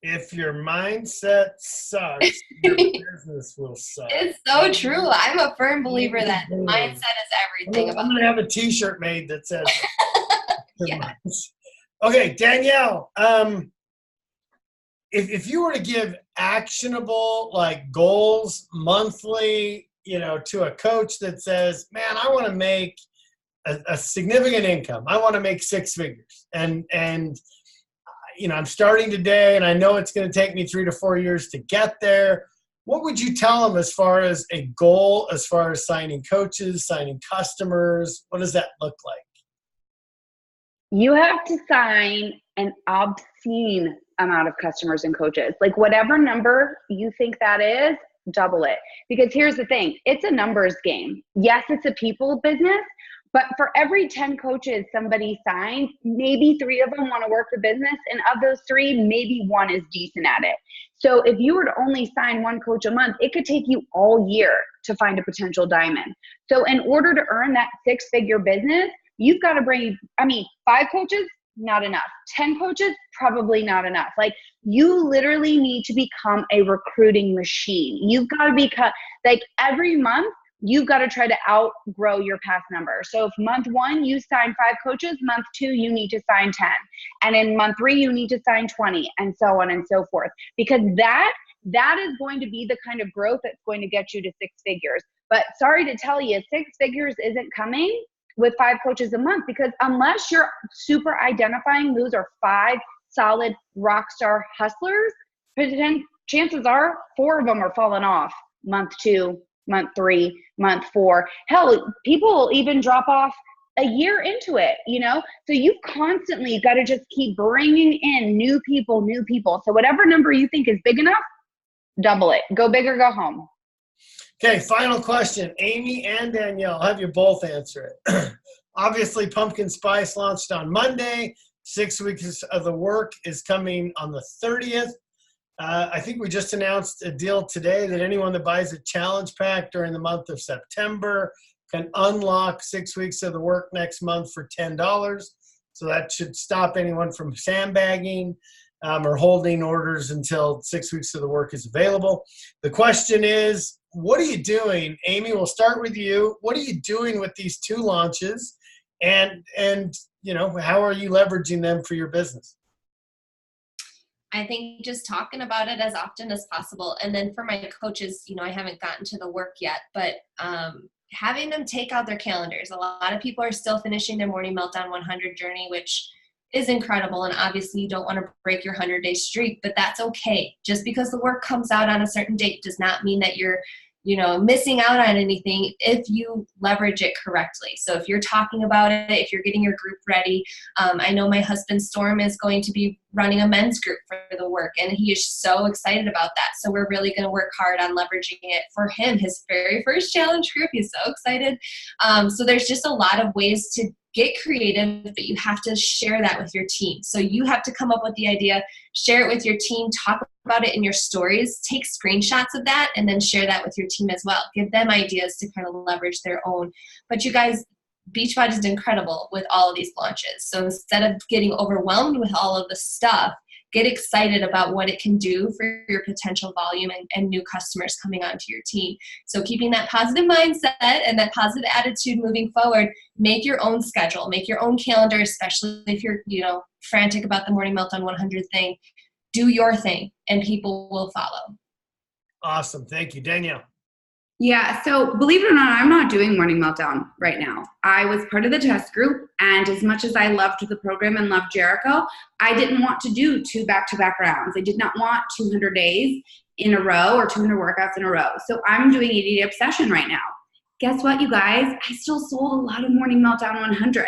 If your mindset sucks, your business will suck. It's so true. I'm a firm believer that mindset is everything. I'm going to have a t-shirt made that says Yeah. Okay, Danielle, if you were to give actionable like goals monthly, to a coach that says, man, I want to make a significant income. I want to make 6 figures. And I'm starting today and I know it's going to take me 3 to 4 years to get there. What would you tell them as far as a goal, as far as signing coaches, signing customers? What does that look like? You have to sign an obscene amount of customers and coaches. Like whatever number you think that is, double it. Because here's the thing, it's a numbers game. Yes, it's a people business, but for every 10 coaches somebody signs, maybe 3 of them want to work the business, and of those 3, maybe 1 is decent at it. So if you were to only sign 1 coach a month, it could take you all year to find a potential diamond. So in order to earn that 6-figure business, you've got to bring, 5 coaches, not enough. 10 coaches, probably not enough. Like you literally need to become a recruiting machine. You've got to become, like every month, you've got to try to outgrow your past number. So if month 1, you sign 5 coaches, month 2, you need to sign 10. And in month 3, you need to sign 20 and so on and so forth. Because that is going to be the kind of growth that's going to get you to 6 figures. But sorry to tell you, 6 figures isn't coming with 5 coaches a month, because unless you're super identifying those are 5 solid rock star hustlers, chances are 4 of them are falling off month 2, month 3, month 4. Hell, people will even drop off a year into it, So you constantly got to just keep bringing in new people. So whatever number you think is big enough, double it. Go big or go home. Okay, final question. Amy and Danielle, I'll have you both answer it. Obviously, Pumpkin Spice launched on Monday. 6 weeks of the work is coming on the 30th. I think we just announced a deal today that anyone that buys a challenge pack during the month of September can unlock 6 weeks of the work next month for $10. So that should stop anyone from sandbagging. or holding orders until 6 weeks of the work is available. The question is, what are you doing? Amy, we'll start with you. What are you doing with these 2 launches? And how are you leveraging them for your business? I think just talking about it as often as possible. And then for my coaches, I haven't gotten to the work yet, but having them take out their calendars. A lot of people are still finishing their Morning Meltdown 100 journey, which is incredible. And obviously you don't want to break your 100-day streak, but that's okay. Just because the work comes out on a certain date does not mean that you're missing out on anything if you leverage it correctly. So if you're talking about it, if you're getting your group ready, I know my husband Storm is going to be running a men's group for the work, and he is so excited about that. So we're really going to work hard on leveraging it for him, his very first challenge group. He's so excited. So there's just a lot of ways to get creative, but you have to share that with your team. So you have to come up with the idea, share it with your team, talk about it in your stories, take screenshots of that, and then share that with your team as well. Give them ideas to kind of leverage their own. But you guys, Beachbody is incredible with all of these launches. So instead of getting overwhelmed with all of the stuff, get excited about what it can do for your potential volume and new customers coming onto your team. So keeping that positive mindset and that positive attitude moving forward, make your own schedule, make your own calendar, especially if you're, frantic about the Morning Meltdown 100 thing. Do your thing and people will follow. Awesome. Thank you. Danielle. Yeah, so believe it or not, I'm not doing Morning Meltdown right now. I was part of the test group, and as much as I loved the program and loved Jericho, I didn't want to do 2 back-to-back rounds. I did not want 200 days in a row or 200 workouts in a row. So I'm doing 80-day obsession right now. Guess what, you guys? I still sold a lot of Morning Meltdown 100.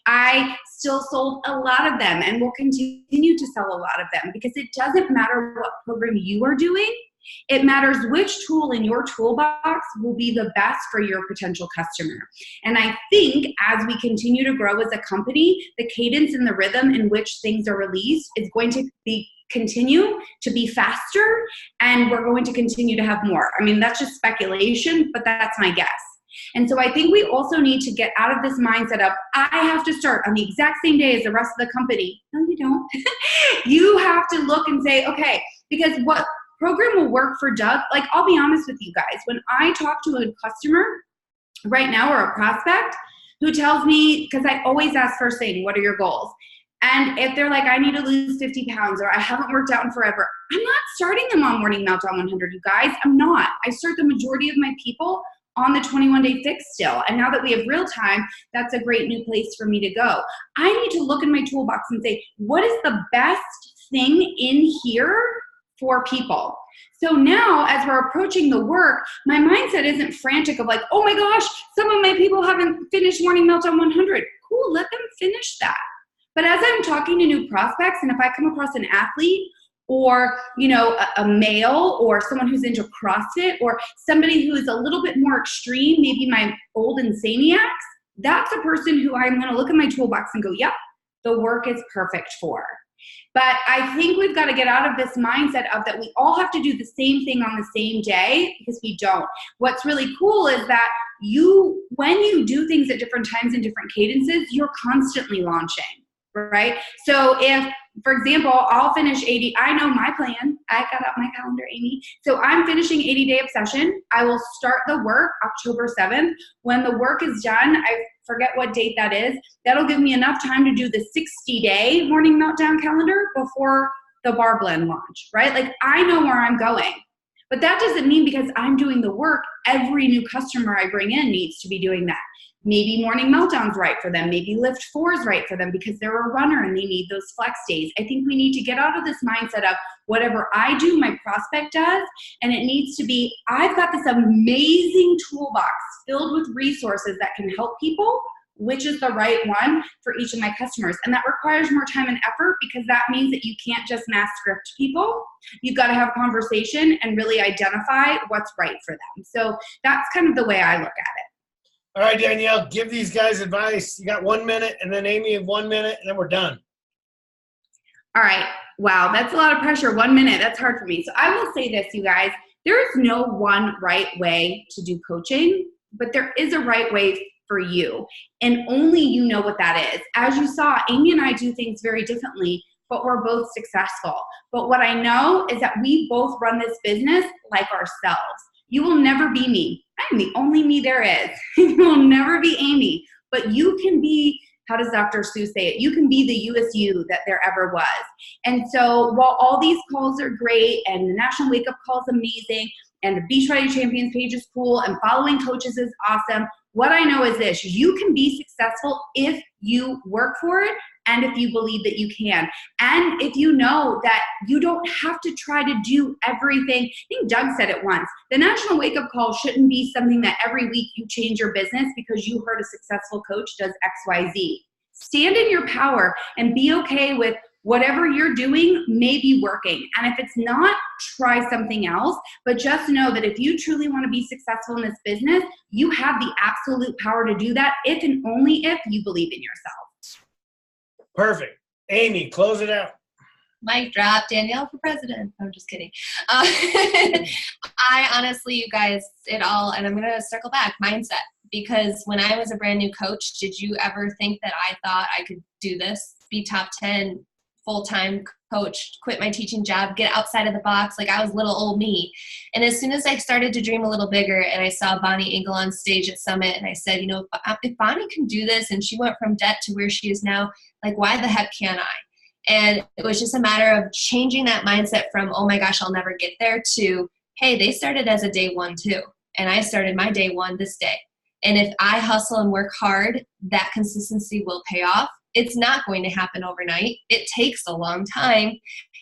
I still sold a lot of them and will continue to sell a lot of them, because it doesn't matter what program you are doing. It matters which tool in your toolbox will be the best for your potential customer. And I think as we continue to grow as a company, the cadence and the rhythm in which things are released is going to continue to be faster, and we're going to continue to have more. I mean, that's just speculation, but that's my guess. And so I think we also need to get out of this mindset of, I have to start on the exact same day as the rest of the company. No, you don't. You have to look and say, okay, because what program will work for Doug? I'll be honest with you guys. When I talk to a customer right now or a prospect who tells me, because I always ask first thing, what are your goals? And if they're like, I need to lose 50 pounds or I haven't worked out in forever, I'm not starting them on Morning Meltdown 100, you guys. I'm not. I start the majority of my people on the 21-day fix still. And now that we have real time, that's a great new place for me to go. I need to look in my toolbox and say, what is the best thing in here for people? So now as we're approaching the work, my mindset isn't frantic of oh my gosh, some of my people haven't finished Morning Meltdown 100. Cool, let them finish that. But as I'm talking to new prospects, and if I come across an athlete or a male or someone who's into CrossFit or somebody who is a little bit more extreme, maybe my old insaniacs, that's a person who I'm going to look at my toolbox and go, yep, the work is perfect for. But I think we've got to get out of this mindset of that we all have to do the same thing on the same day, because we don't. What's really cool is that when you do things at different times and different cadences, you're constantly launching, right? So if, for example, I'll finish 80, I know my plan. I got out my calendar, Amy. So I'm finishing 80-day obsession. I will start the work October 7th. When the work is done, I forget what date that is. That'll give me enough time to do the 60-day Morning Meltdown calendar before the bar blend launch, right? I know where I'm going. But that doesn't mean because I'm doing the work, every new customer I bring in needs to be doing that. Maybe Morning Meltdown's right for them. Maybe Lift 4 is right for them because they're a runner and they need those flex days. I think we need to get out of this mindset of whatever I do, my prospect does, and it needs to be, I've got this amazing toolbox filled with resources that can help people, which is the right one for each of my customers. And that requires more time and effort, because that means that you can't just mass script people. You've got to have conversation and really identify what's right for them. So that's kind of the way I look at it. All right, Danielle, give these guys advice. You got 1 minute, and then Amy in 1 minute, and then we're done. All right. Wow, that's a lot of pressure. 1 minute, that's hard for me. So I will say this, you guys. There is no one right way to do coaching, but there is a right way for you. And only you know what that is. As you saw, Amy and I do things very differently but we're both successful. But what I know is that we both run this business like ourselves. You will never be me. I'm the only me there is. You will never be Amy, but you can be, how does Dr. Seuss say it? You can be the USU that there ever was. And so while all these calls are great and the National Wake Up Call is amazing and the Beachbody Champions page is cool and following coaches is awesome, what I know is this: you can be successful if you work for it and if you believe that you can. And if you know that you don't have to try to do everything. I think Doug said it once. The National Wake Up Call shouldn't be something that every week you change your business because you heard a successful coach does XYZ. Stand in your power and be okay with whatever you're doing may be working. And if it's not, try something else. But just know that if you truly want to be successful in this business, you have the absolute power to do that if and only if you believe in yourself. Perfect. Amy, close it out. Mic drop. Danielle for president. I'm just kidding. I honestly, you guys, it all, and I'm going to circle back, mindset. Because when I was a brand new coach, did you ever think that I thought I could do this, be top 10, full-time coach, quit my teaching job, get outside of the box? Like, I was little old me. And as soon as I started to dream a little bigger and I saw Bonnie Engel on stage at Summit, and I said, you know, if Bonnie can do this and she went from debt to where she is now, like, why the heck can't I? And it was just a matter of changing that mindset from, oh my gosh, I'll never get there, to, hey, they started as a day one too. And I started my day one this day. And if I hustle and work hard, that consistency will pay off. It's not going to happen overnight. It takes a long time.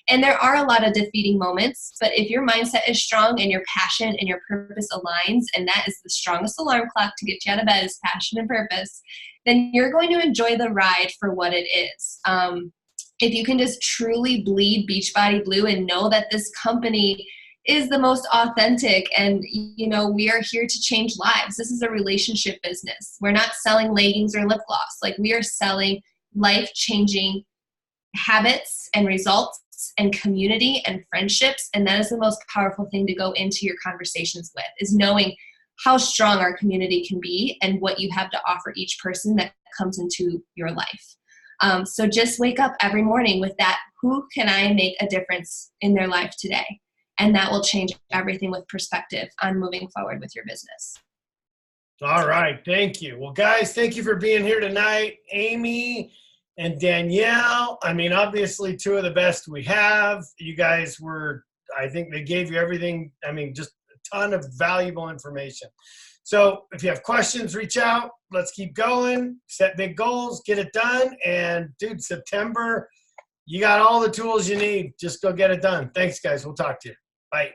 And there are a lot of defeating moments. But if your mindset is strong and your passion and your purpose aligns, and that is the strongest alarm clock to get you out of bed, is passion and purpose, then you're going to enjoy the ride for what it is. If you can just truly bleed Beachbody blue and know that this company is the most authentic, and you know, we are here to change lives. This is a relationship business. We're not selling leggings or lip gloss. Like, we are selling life-changing habits and results and community and friendships. And that is the most powerful thing to go into your conversations with, is knowing how strong our community can be and what you have to offer each person that comes into your life. So just wake up every morning with that, who can I make a difference in their life today? And that will change everything with perspective on moving forward with your business. All right. Thank you. Well, guys, thank you for being here tonight. Amy and Danielle, I mean, obviously two of the best we have. You guys were, I think they gave you everything. I mean, just a ton of valuable information. So if you have questions, reach out. Let's keep going. Set big goals. Get it done. And, dude, September, you got all the tools you need. Just go get it done. Thanks, guys. We'll talk to you. Bye.